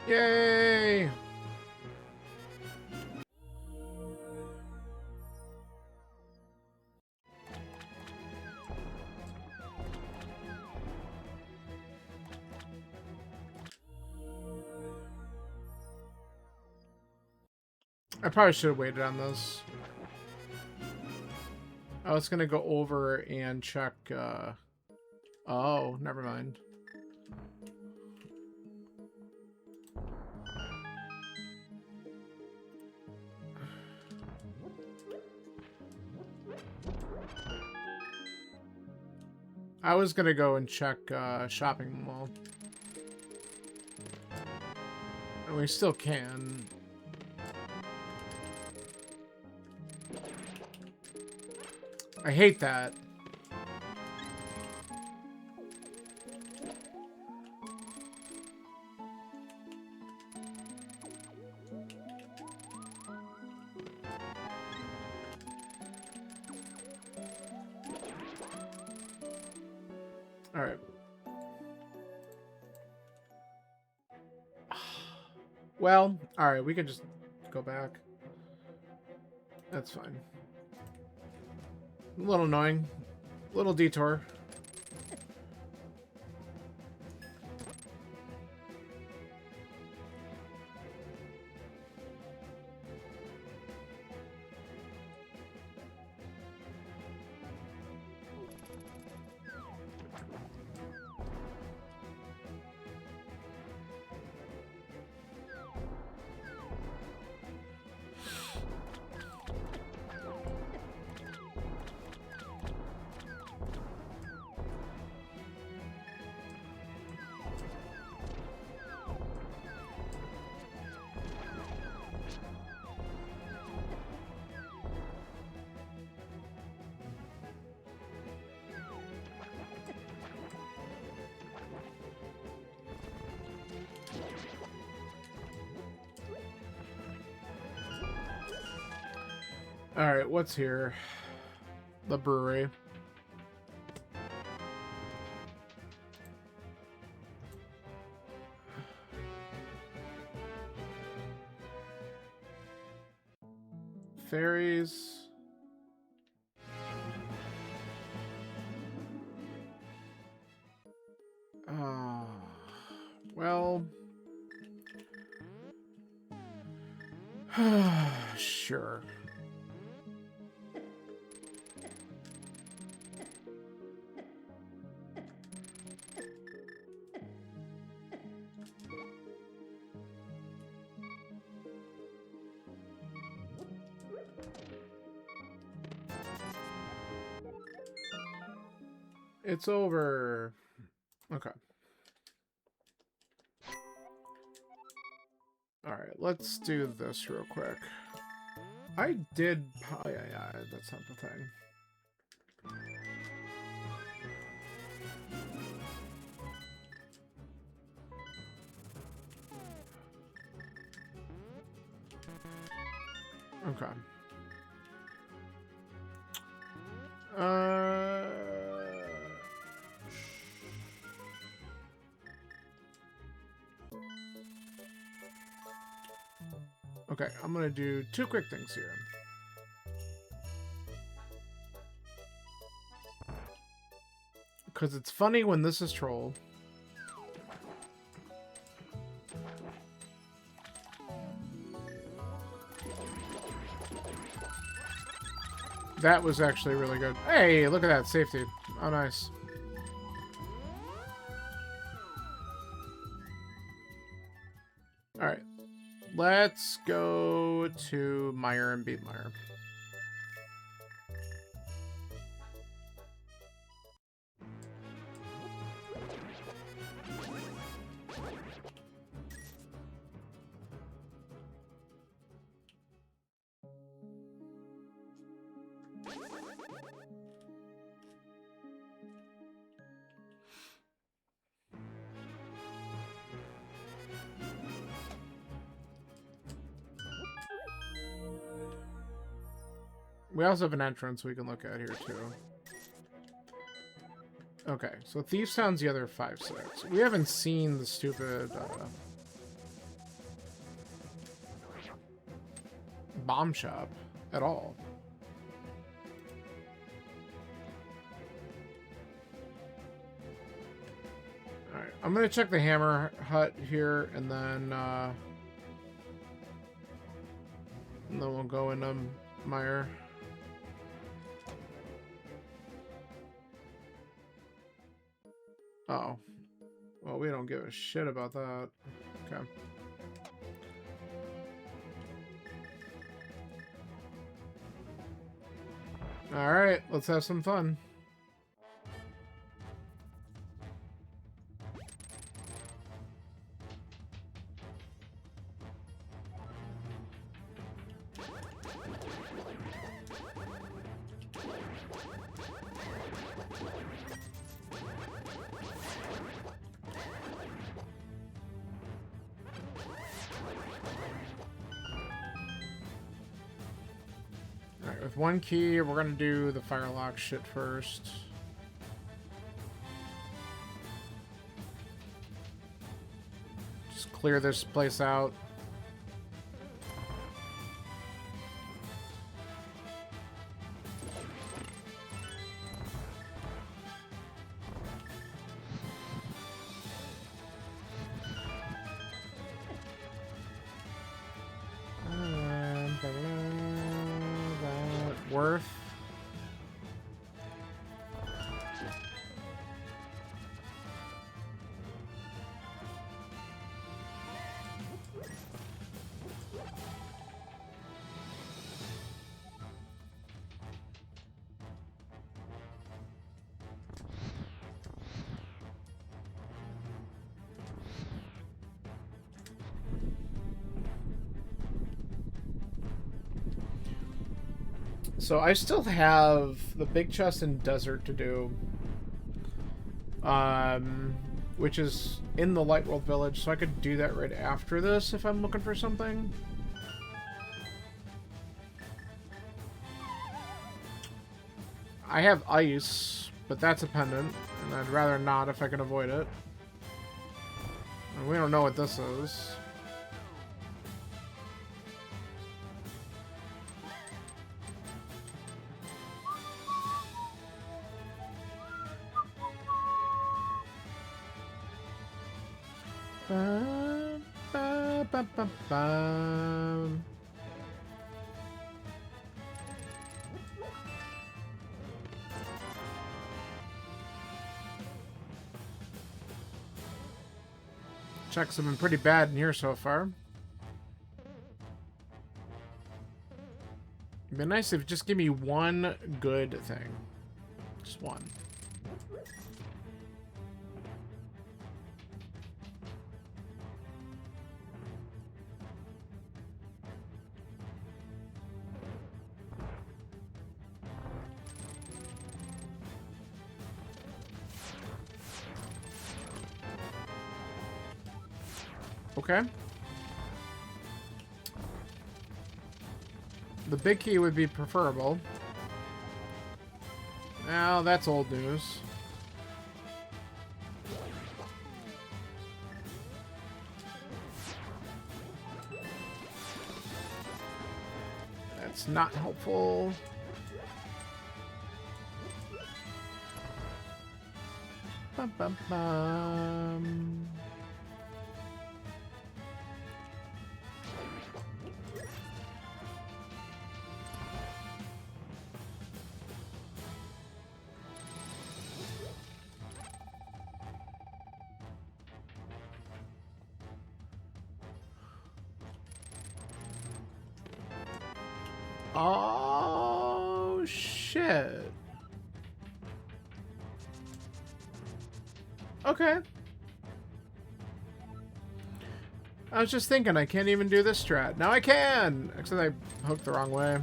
Yay! I probably should have waited on this. I was gonna go over and check, oh, never mind. I was gonna go and check, shopping mall. And we still can. I hate that. All right. Well, all right, we can just go back. That's fine. A little annoying. A little detour. Alright, what's here? The brewery. Fairies. Well. Sure. It's over. Okay. Alright, let's do this real quick. I did... Oh, yeah, that's not the thing. Okay. Okay, I'm gonna do two quick things here. Because it's funny when this is troll. That was actually really good. Hey, look at that safety. Oh, nice. let's go to Meyer and beat Meyer. We also have an entrance we can look at here, too. Okay, so Thief Town's the other 5-6. We haven't seen the stupid, bomb shop at all. Alright, I'm gonna check the Hammer Hut here, and then we'll go into Meyer. Oh. Well, we don't give a shit about that. Okay. Alright, let's have some fun. With one key, we're gonna do the Firelock shit first. Just clear this place out. Worth. So I still have the big chest and desert to do, which is in the Light World Village, so I could do that right after this if I'm looking for something. I have ice, but that's a pendant, and I'd rather not if I can avoid it. And we don't know what this is. Checks have been pretty bad in here so far. It'd be nice if you just give me one good thing. Just one. Okay. The big key would be preferable. Now, that's old news. That's not helpful. Bum, bum, bum. Oh, shit. Okay. I was just thinking, I can't even do this strat. Now I can! Except I hooked the wrong way.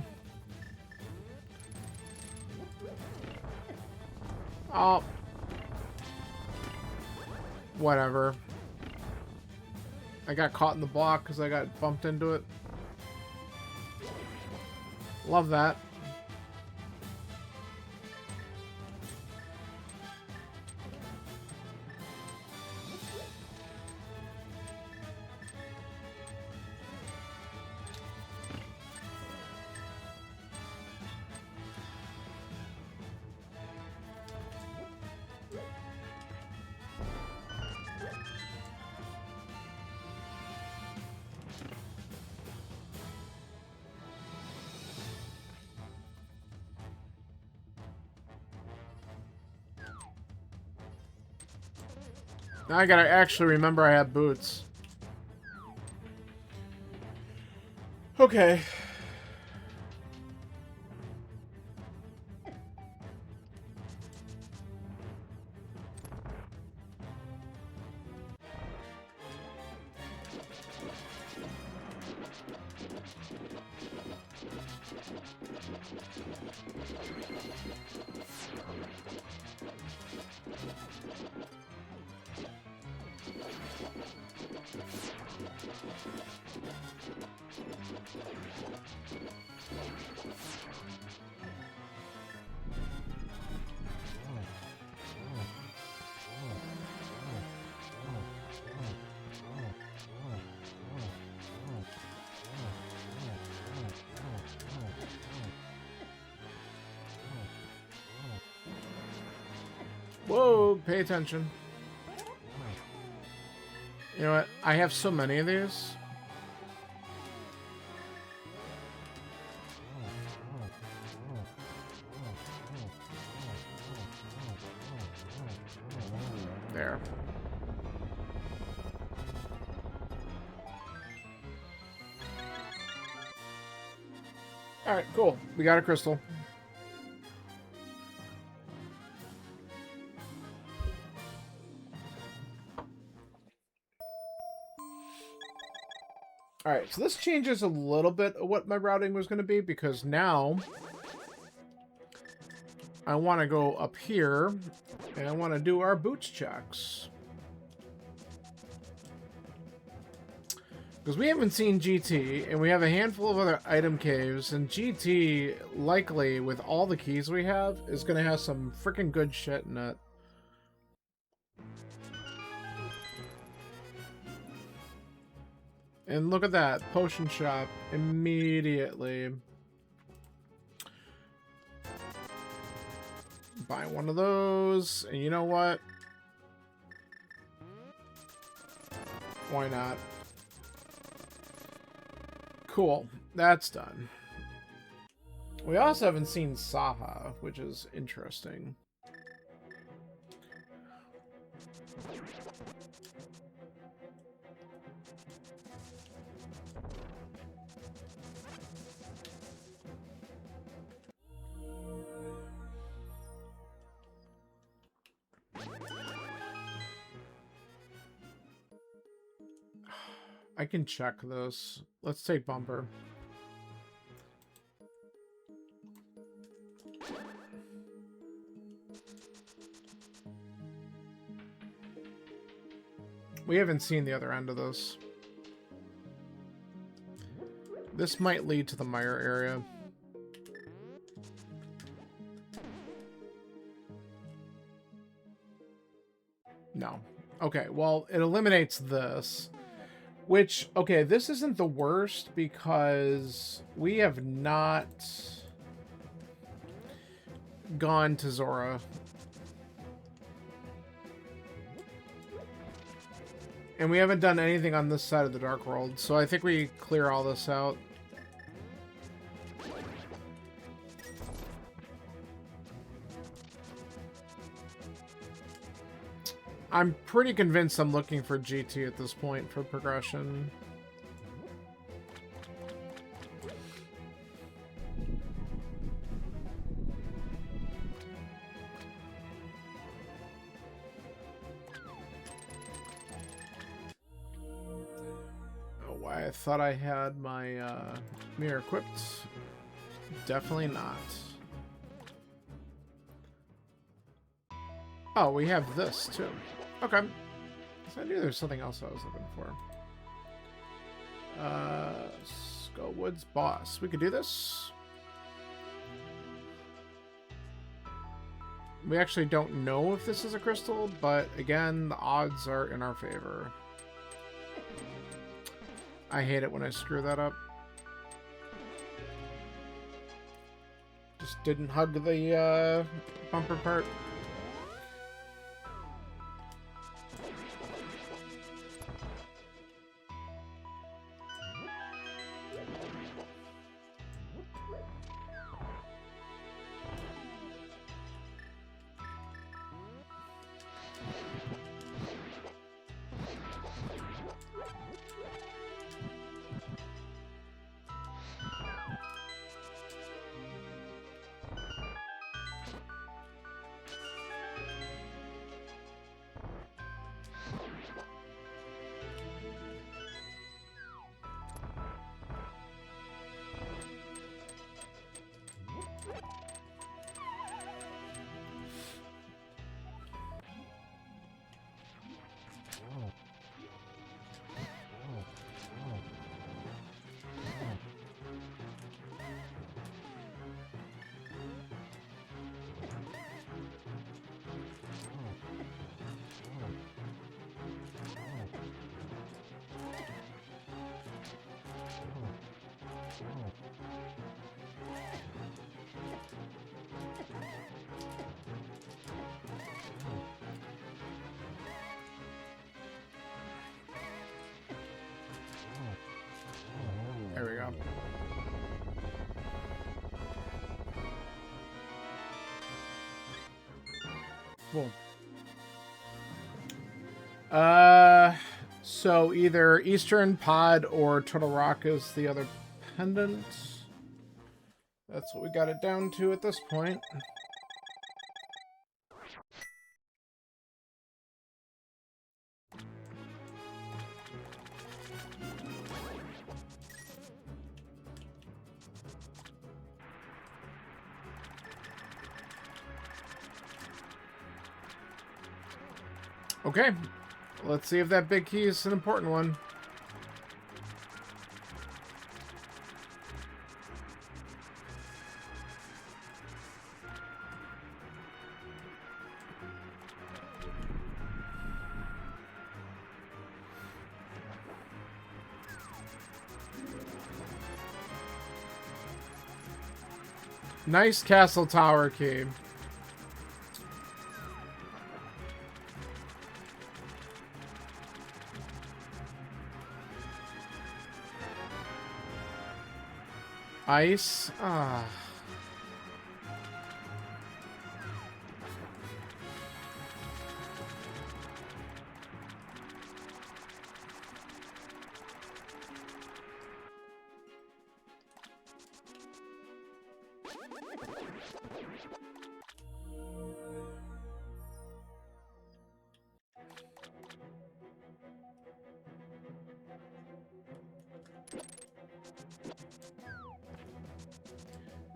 Oh. Whatever. I got caught in the block because I got bumped into it. Love that. Now I gotta actually remember I have boots. Okay. Whoa, pay attention. You know what? I have so many of these. There. Alright, cool. We got a crystal. Alright, so this changes a little bit of what my routing was going to be, because now I want to go up here and I want to do our boots checks. Because we haven't seen GT, and we have a handful of other item caves, and GT, likely, with all the keys we have, is going to have some freaking good shit in it. And look at that, potion shop, immediately. Buy one of those, and you know what? Why not? Cool, that's done. We also haven't seen Saha, which is interesting. I can check this. Let's take Bumper. We haven't seen the other end of this. This might lead to the mire area. No. Okay, well, it eliminates this. Which, okay, this isn't the worst because we have not gone to Zora. And we haven't done anything on this side of the Dark World, so I think we clear all this out. I'm pretty convinced I'm looking for GT at this point for progression. I thought I had my mirror equipped. Definitely not. Oh, we have this too. Okay. So I knew there was something else I was looking for. Skullwood's boss. We could do this. We actually don't know if this is a crystal, but again, the odds are in our favor. I hate it when I screw that up. Just didn't hug the bumper part. There we go. Cool. So either Eastern Pod or Turtle Rock is the other pendant. That's what we got it down to at this point. Okay, let's see if that big key is an important one. Nice castle tower key. Ice. Ah.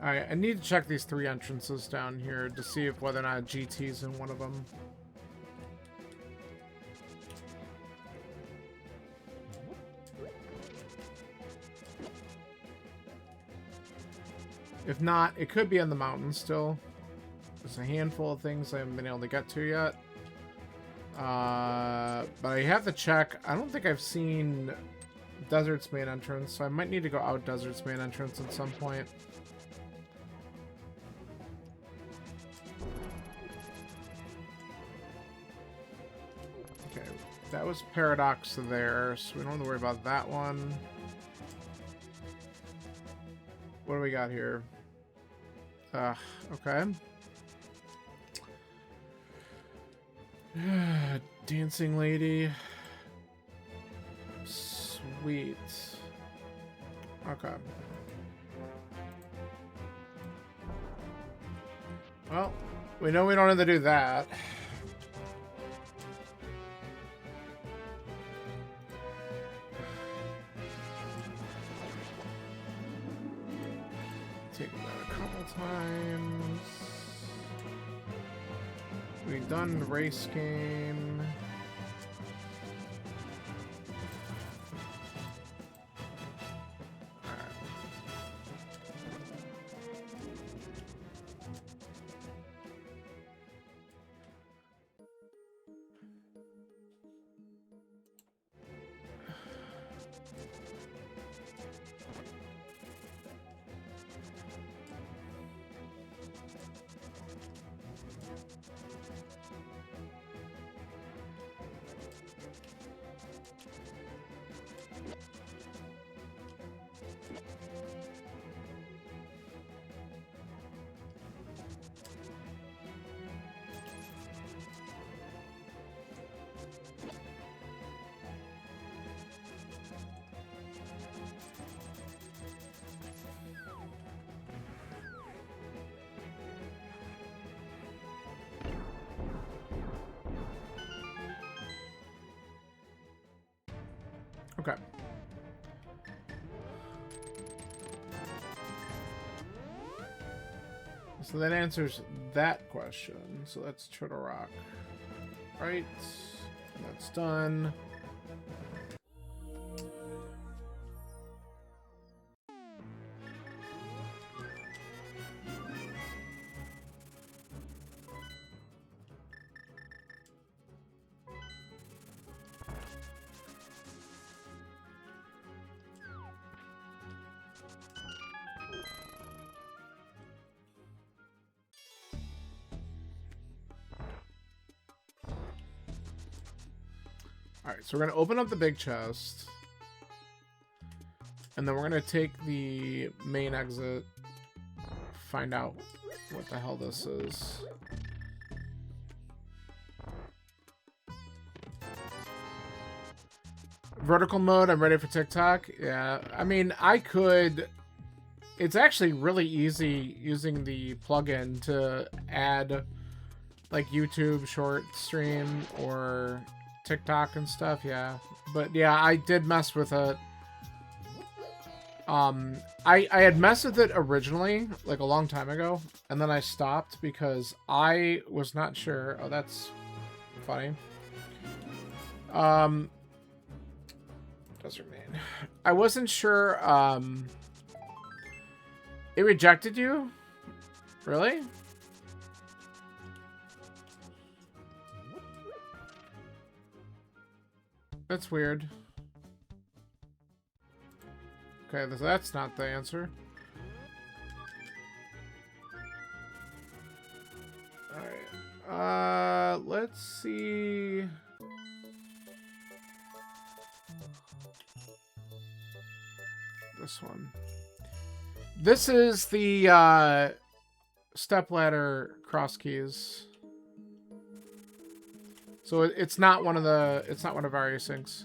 Alright, I need to check these 3 entrances down here to see if whether or not GT's in one of them. If not, it could be on the mountain still. There's a handful of things I haven't been able to get to yet. But I have to check. I don't think I've seen Desert's main entrance, so I might need to go out Desert's main entrance at some point. Okay, that was Paradox there, so we don't have to worry about that one. What do we got here? Okay. Dancing lady. Sweet. Okay. Well, we know we don't have to do that. taken that a couple times. We've done the race game. Okay. So that answers that question. So that's Turtle Rock. Right. That's done. Alright, so we're going to open up the big chest. And then we're going to take the main exit. Find out what the hell this is. Vertical mode, I'm ready for TikTok. Yeah, I mean, I could... It's actually really easy using the plugin to add, like, YouTube short stream or TikTok and stuff, yeah. But, yeah, I did mess with it. I had messed with it originally, like, a long time ago, and then I stopped because I was not sure... Oh, that's funny. Does remain. I wasn't sure, it rejected you? Really? That's weird. Okay, that's not the answer. Alright. Let's see... This one. This is the Stepladder Crosskeys. So it's not one of the our asyncs.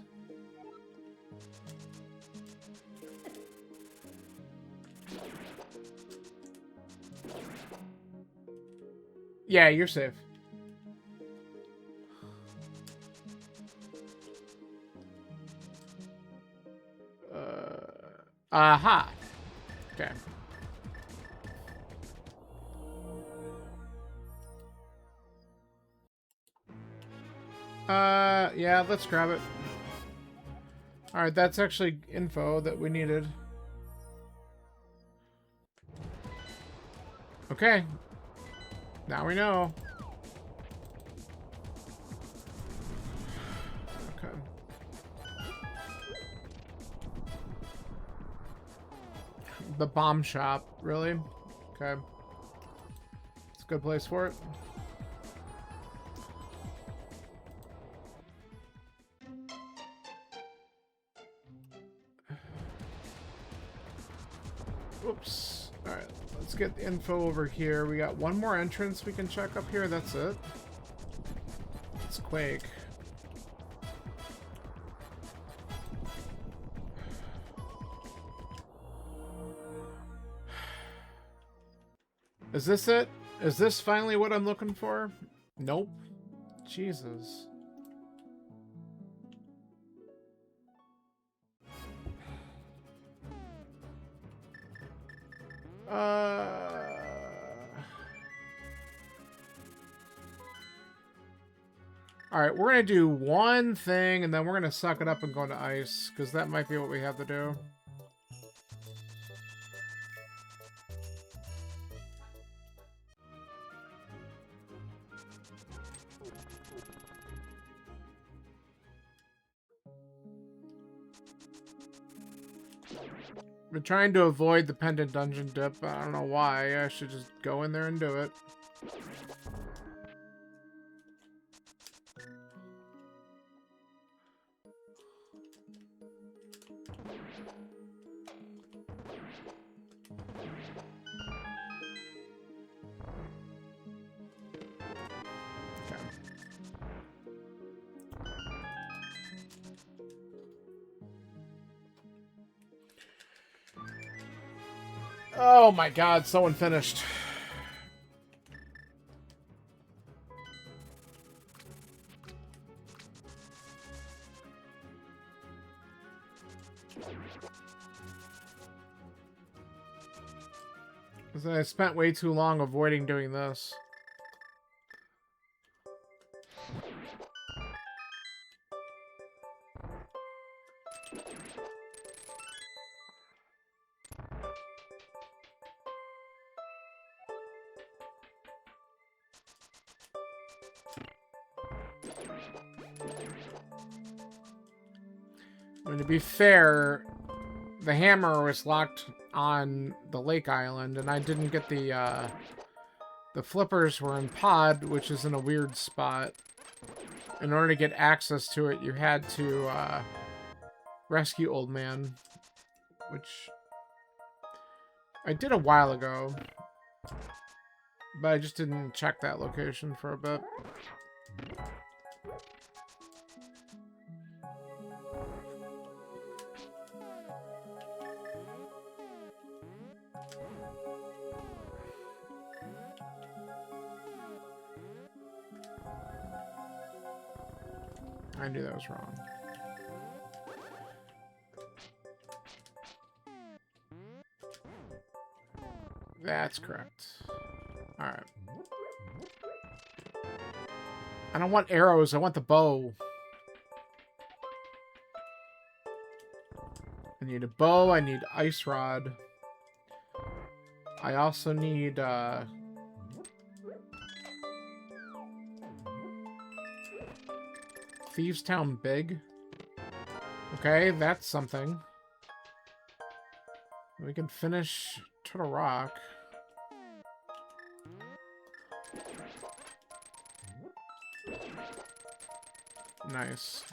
Yeah, you're safe. Aha. Okay. Yeah, let's grab it. Alright, that's actually info that we needed. Okay. Now we know. Okay. The bomb shop, really? Okay. It's a good place for it. Oops. Alright, let's get the info over here. We got one more entrance we can check up here. That's it. It's Quake. Is this it? Is this finally what I'm looking for? Nope. Jesus. Alright, we're gonna do one thing, and then we're gonna suck it up and go into ice, because that might be what we have to do. We're trying to avoid the pendant dungeon dip. I don't know why. I should just go in there and do it. Oh my god, someone finished. I spent way too long avoiding doing this. I mean, to be fair, the hammer was locked on the lake island, and I didn't get the flippers were in pod, which is in a weird spot. In order to get access to it, you had to rescue Old Man, which I did a while ago, but I just didn't check that location for a bit. I knew that was wrong. That's correct. Alright. I don't want arrows, I want the bow. I need a bow, I need ice rod. I also need, Thieves Town Big. Okay, that's something. We can finish Turtle Rock. Nice.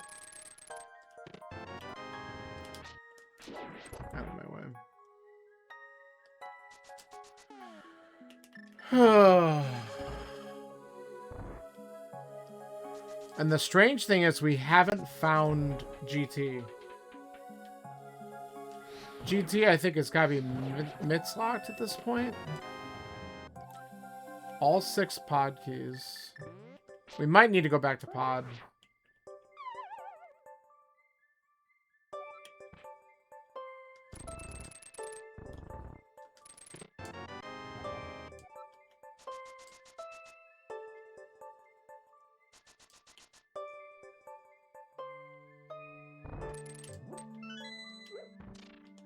Out of my way. And the strange thing is we haven't found GT. GT, I think, has got to be Mitzlocked at this point. All 6 pod keys. We might need to go back to pod.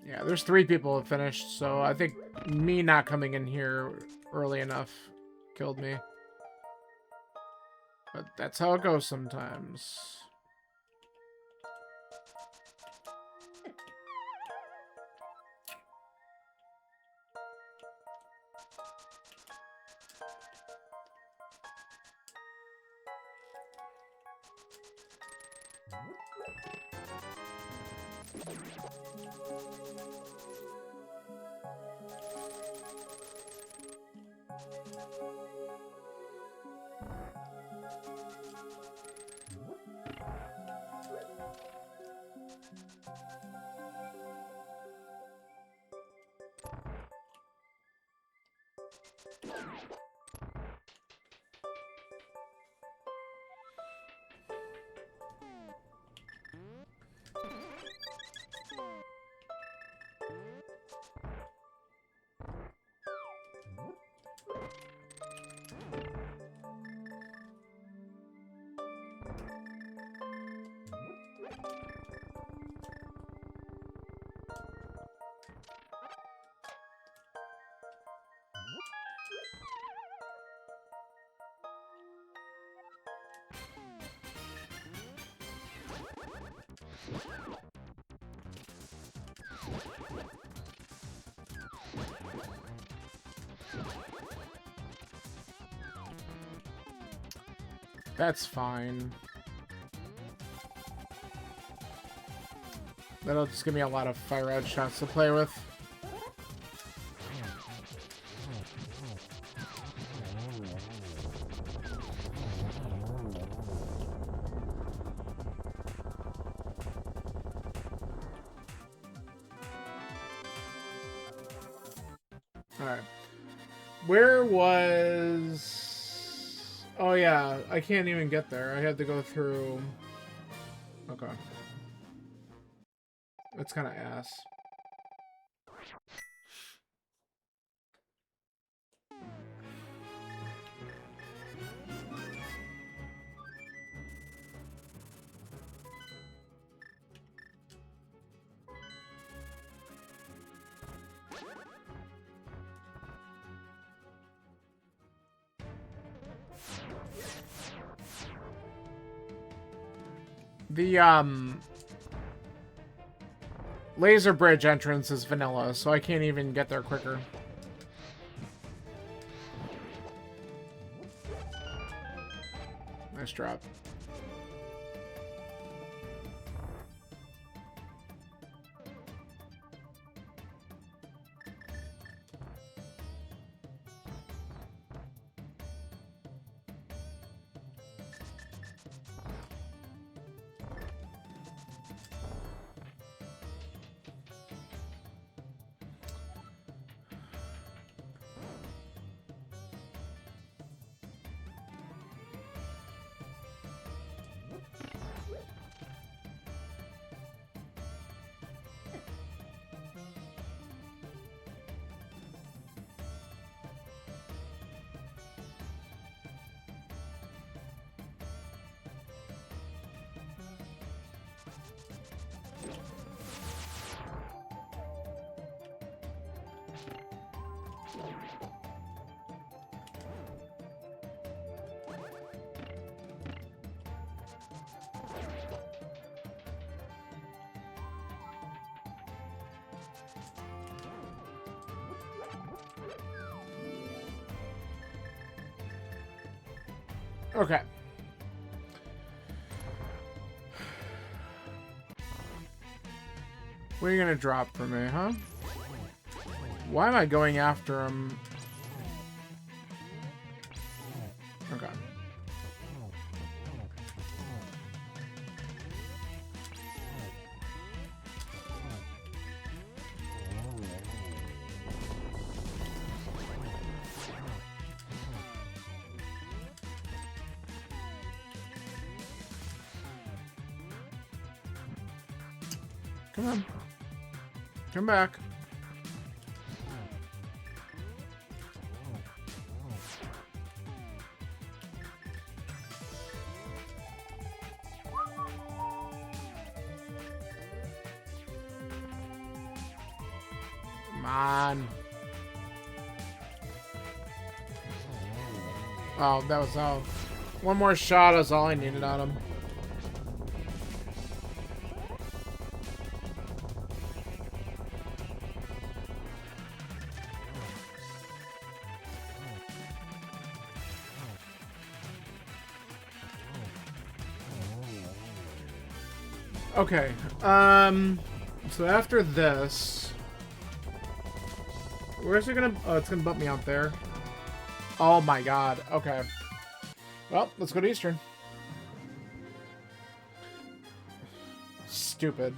Yeah, there's 3 people who have finished, so I think me not coming in here early enough killed me. But that's how it goes sometimes. That's fine. That'll just give me a lot of fire edge shots to play with. Alright. Where was... Oh yeah, I can't even get there. I had to go through... Okay. That's kind of ass. The, laser bridge entrance is vanilla, so I can't even get there quicker. Nice drop. Okay. What are you gonna drop for me, huh? Why am I going after him? Okay. Come on. Come back. Come on. Oh, that was all. One more shot is all I needed on him. Okay, so after this, where's it gonna, oh, it's gonna bump me out there. Oh my god, okay. Well, let's go to Eastern. Stupid.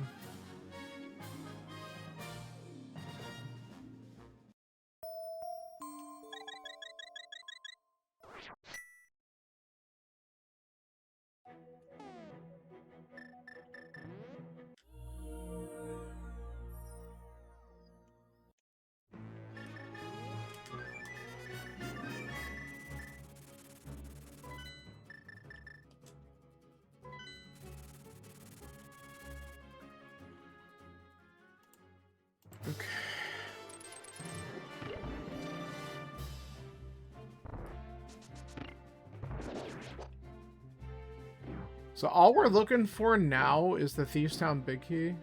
So all we're looking for now is the Thieves Town big key.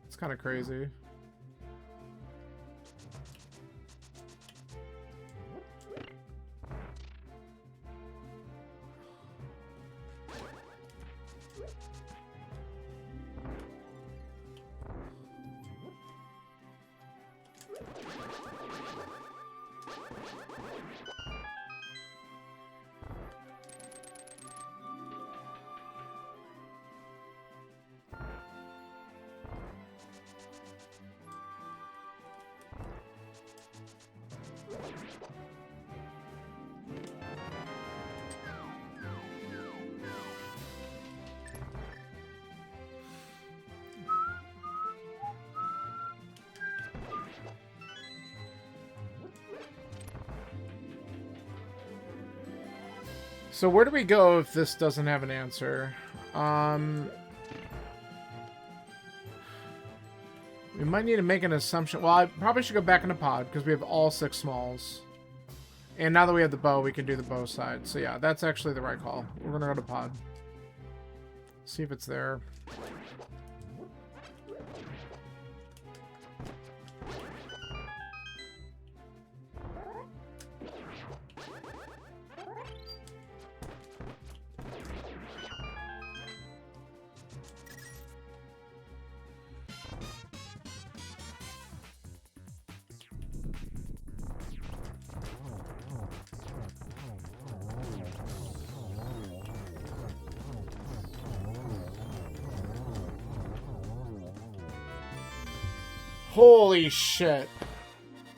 It's kind of crazy. So where do we go if this doesn't have an answer? We might need to make an assumption. Well, I probably should go back into pod because we have all 6 smalls. And now that we have the bow, we can do the bow side. So yeah, that's actually the right call. We're going to go to pod. See if it's there. Holy shit.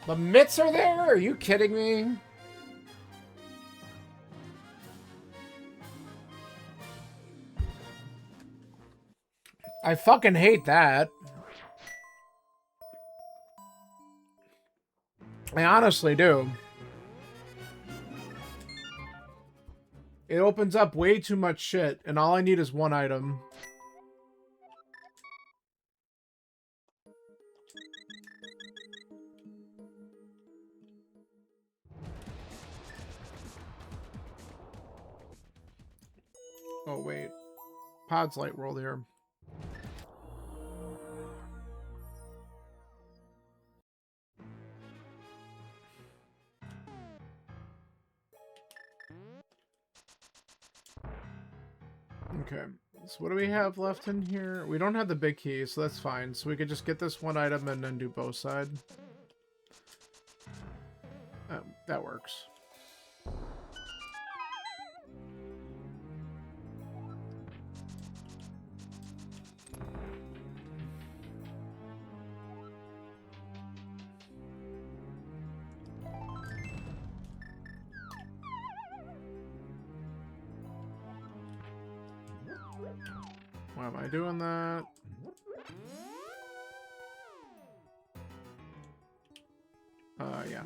The mitts are there? Are you kidding me? I fucking hate that. I honestly do. It opens up way too much shit, and all I need is 1 item. Oh, wait. Pod's light world here. Okay. So what do we have left in here? We don't have the big key, so that's fine. So we could just get this 1 item and then do both side. That works. Why am I doing that? Yeah.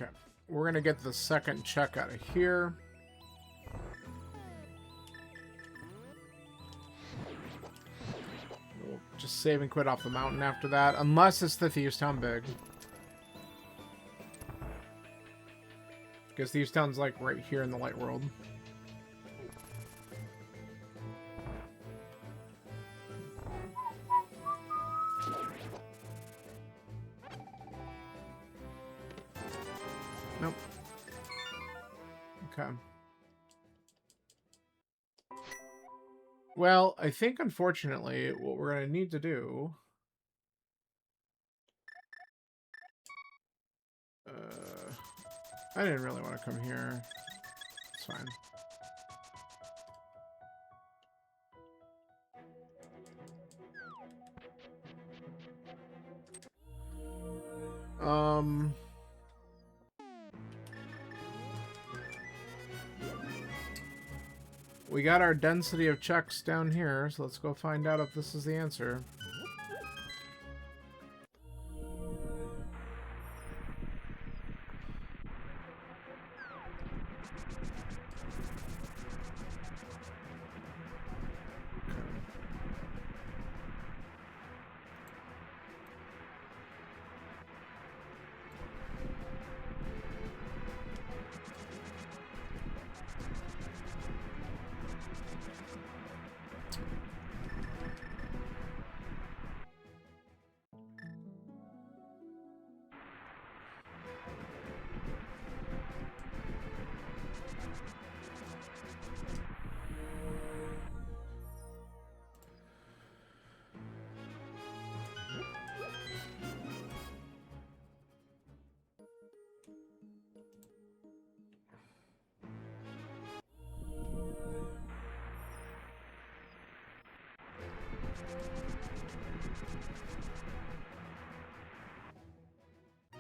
Okay, we're gonna get the second check out of here. We'll just save and quit off the mountain after that, unless it's the Thieves Town big. Because Thieves Town's like right here in the light world. Okay. Well, I think, unfortunately, what we're going to need to do... I didn't really want to come here. It's fine. We got our density of checks down here, so let's go find out if this is the answer.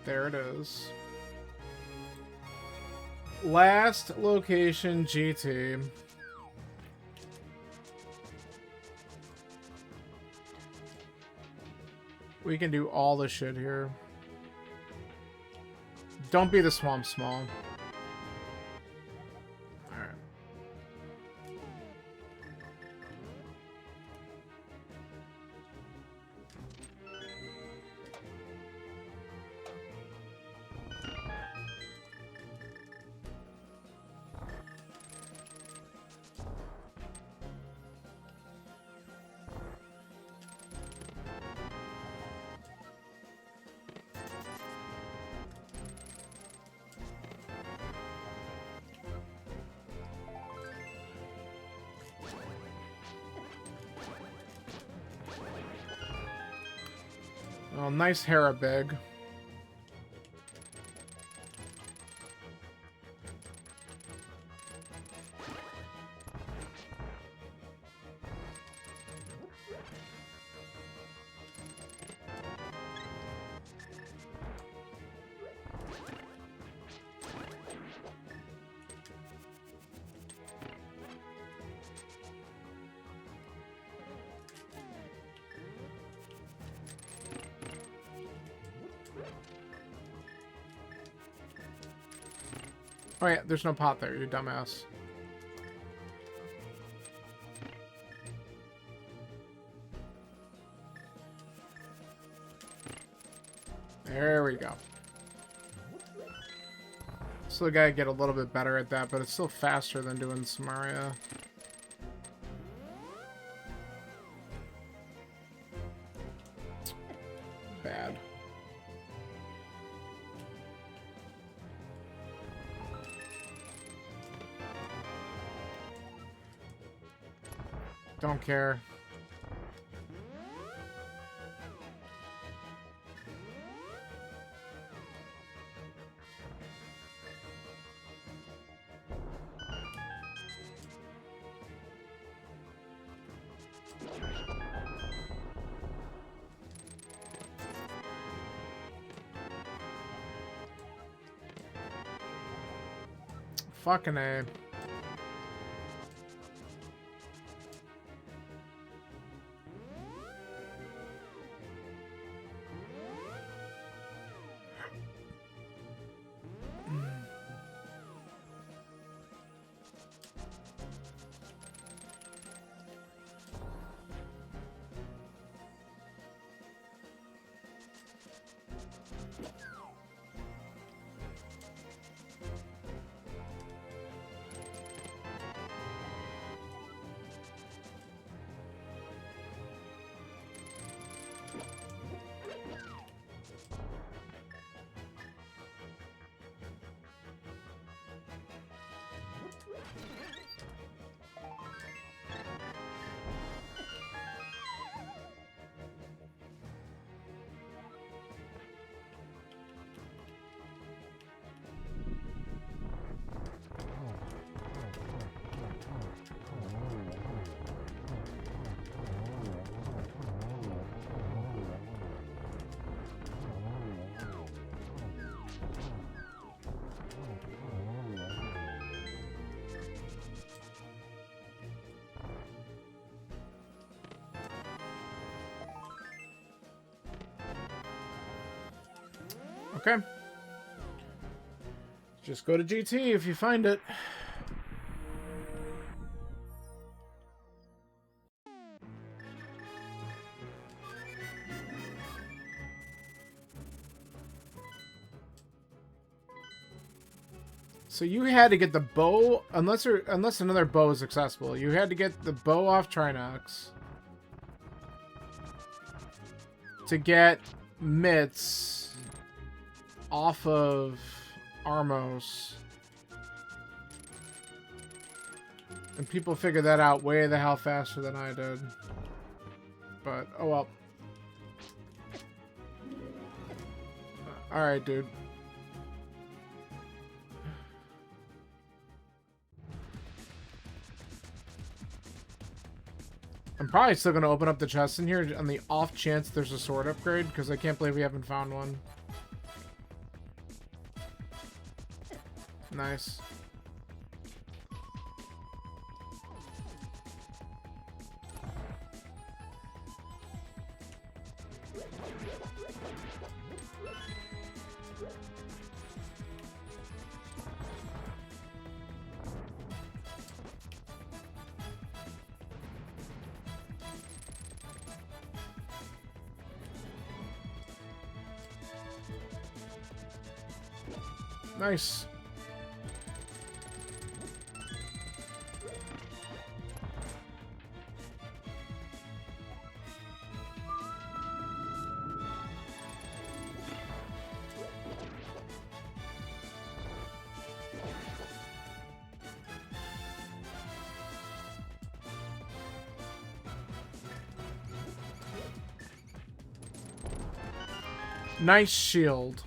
There it is. Last location, GT. We can do all the shit here. Don't be the swamp small. Alright. Oh, nice Harabig. Oh yeah, there's no pot there, you dumbass. There we go. Still gotta get a little bit better at that, but it's still faster than doing Samaria. Bad. Don't care. Fucking A. Okay. Just go to GT if you find it. So you had to get the bow, unless another bow is accessible. You had to get the bow off Trinox to get mitts off of Armos. And people figured that out way the hell faster than I did. But, oh well. Alright, dude. I'm probably still going to open up the chest in here on the off chance there's a sword upgrade, because I can't believe we haven't found one. Nice. Nice. Nice shield.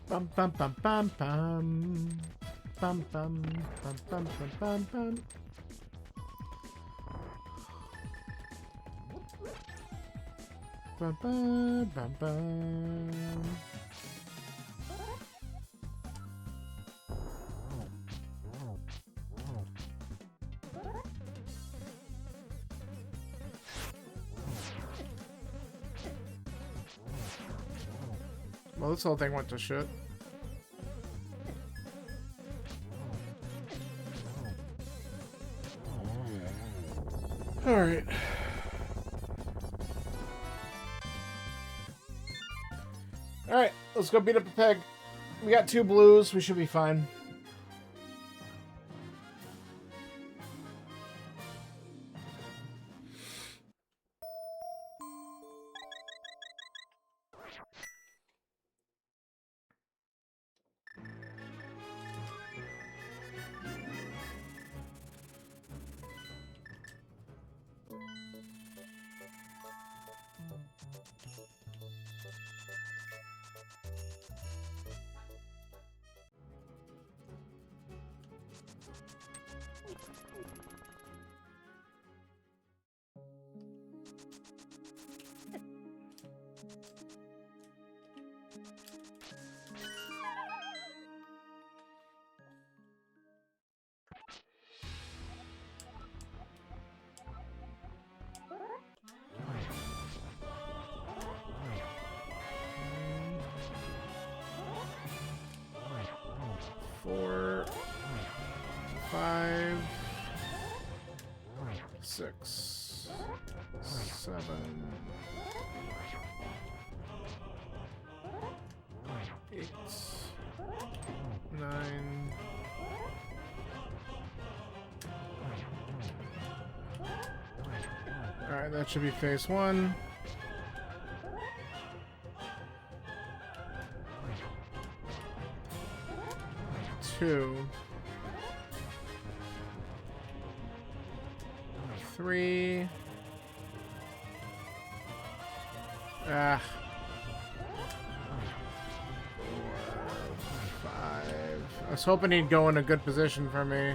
Bum bum bum bum bum. Bum bum bum bum bum bum bum. Bum bum bum bum. Well, this whole thing went to shit. Alright. Alright, let's go beat up a peg. We got 2 blues, we should be fine. 4, 5, 6, 7, 8, 9. Alright, that should be phase 1. 2, 3. 4, 5. I was hoping he'd go in a good position for me.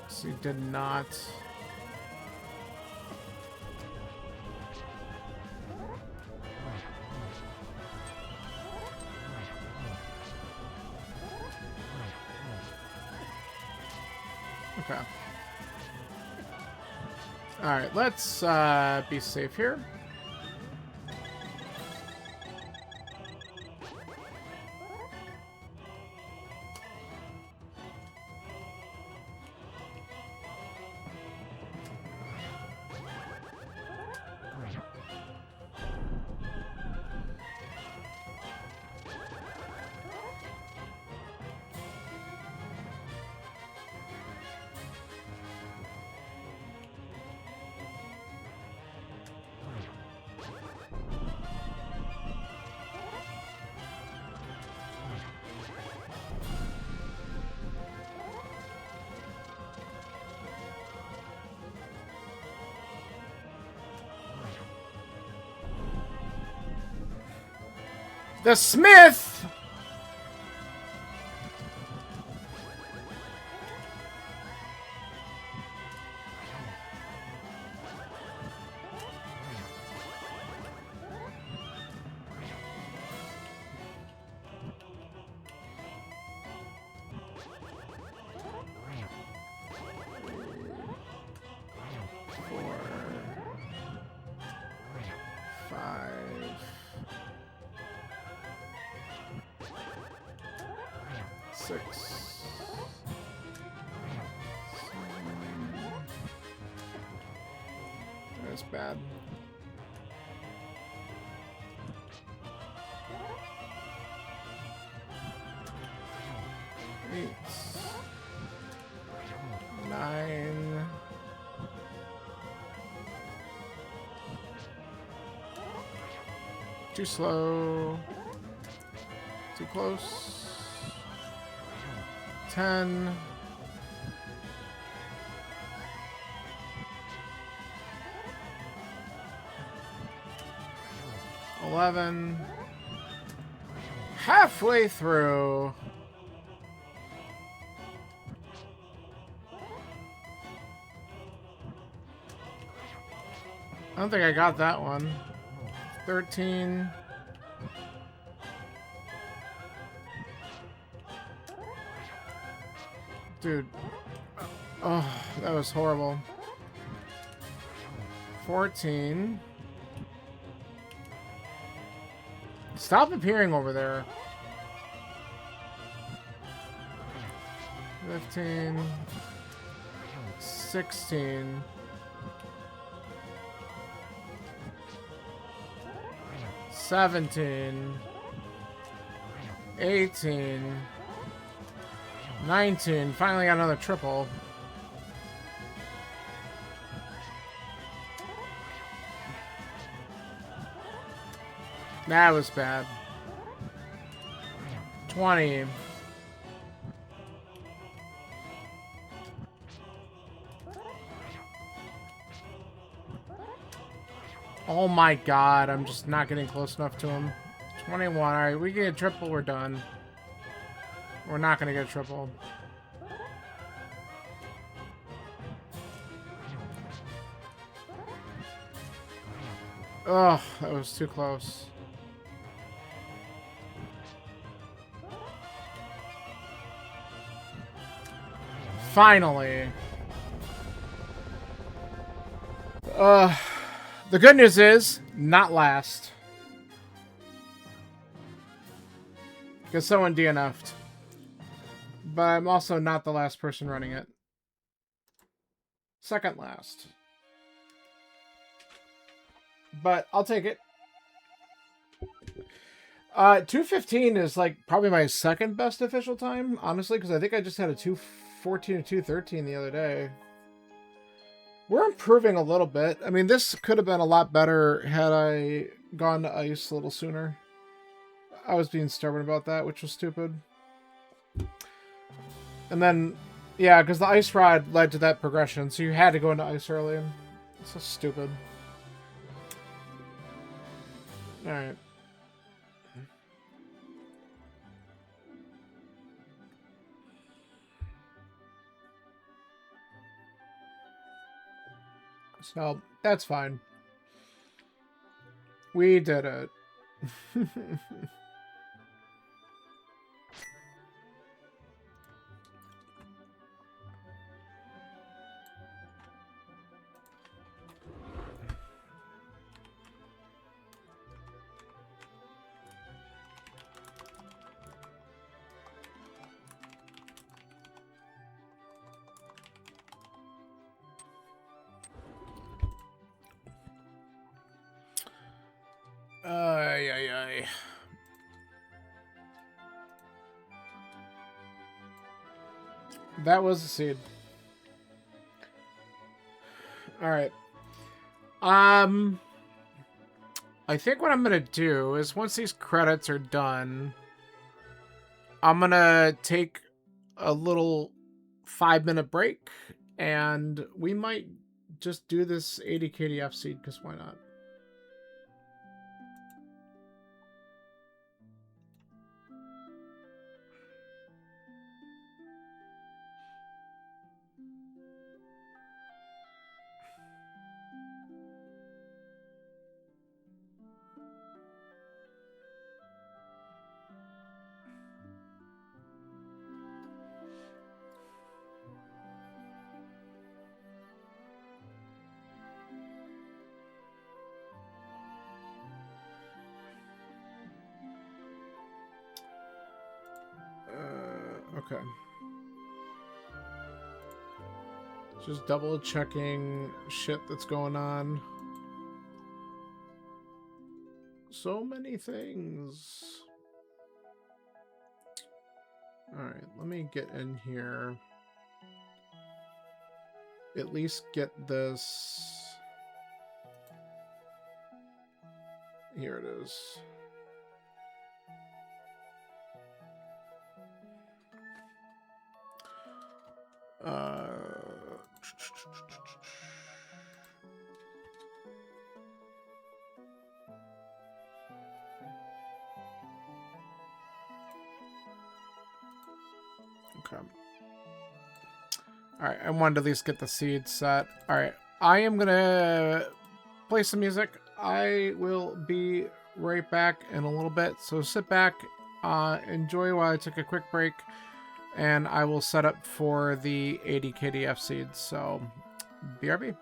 6, he did not. Okay. Alright, let's be safe here. The Smith! That's bad. Eight. 9. Too slow. Too close. 10. 11. Halfway through. I don't think I got that one. 13. Dude. Oh, that was horrible. 14. Stop appearing over there. 15. 16. 17. 18. 19. Finally got another triple. That was bad. 20. Oh my god, I'm just not getting close enough to him. 21. Alright, we get a triple, we're done. We're not gonna get a triple. Oh, that was too close. Finally. The good news is, not last. Because someone DNF'd. But I'm also not the last person running it. Second last. But I'll take it. 2:15 is like probably my second best official time, honestly, because I think I just had a 2:14 or 2:13 the other day. We're improving a little bit. I mean, this could have been a lot better had I gone to ice a little sooner. I was being stubborn about that, which was stupid. And then, yeah, because the ice rod led to that progression, so you had to go into ice early. So stupid. Alright. So, that's fine. We did it. Ay, ay, ay. That was a seed. Alright. I think what I'm gonna do is once these credits are done, I'm gonna take a little 5-minute break, and we might just do this 80 KDF seed, because why not? Okay. Just double checking shit that's going on. So many things. Alright, let me get in here. At least get this. Here it is. Okay. Alright, I wanted to at least get the seed set. Alright, I am gonna play some music. I will be right back in a little bit, so sit back, enjoy while I take a quick break, and I will set up for the 80 KDF seeds, so BRB.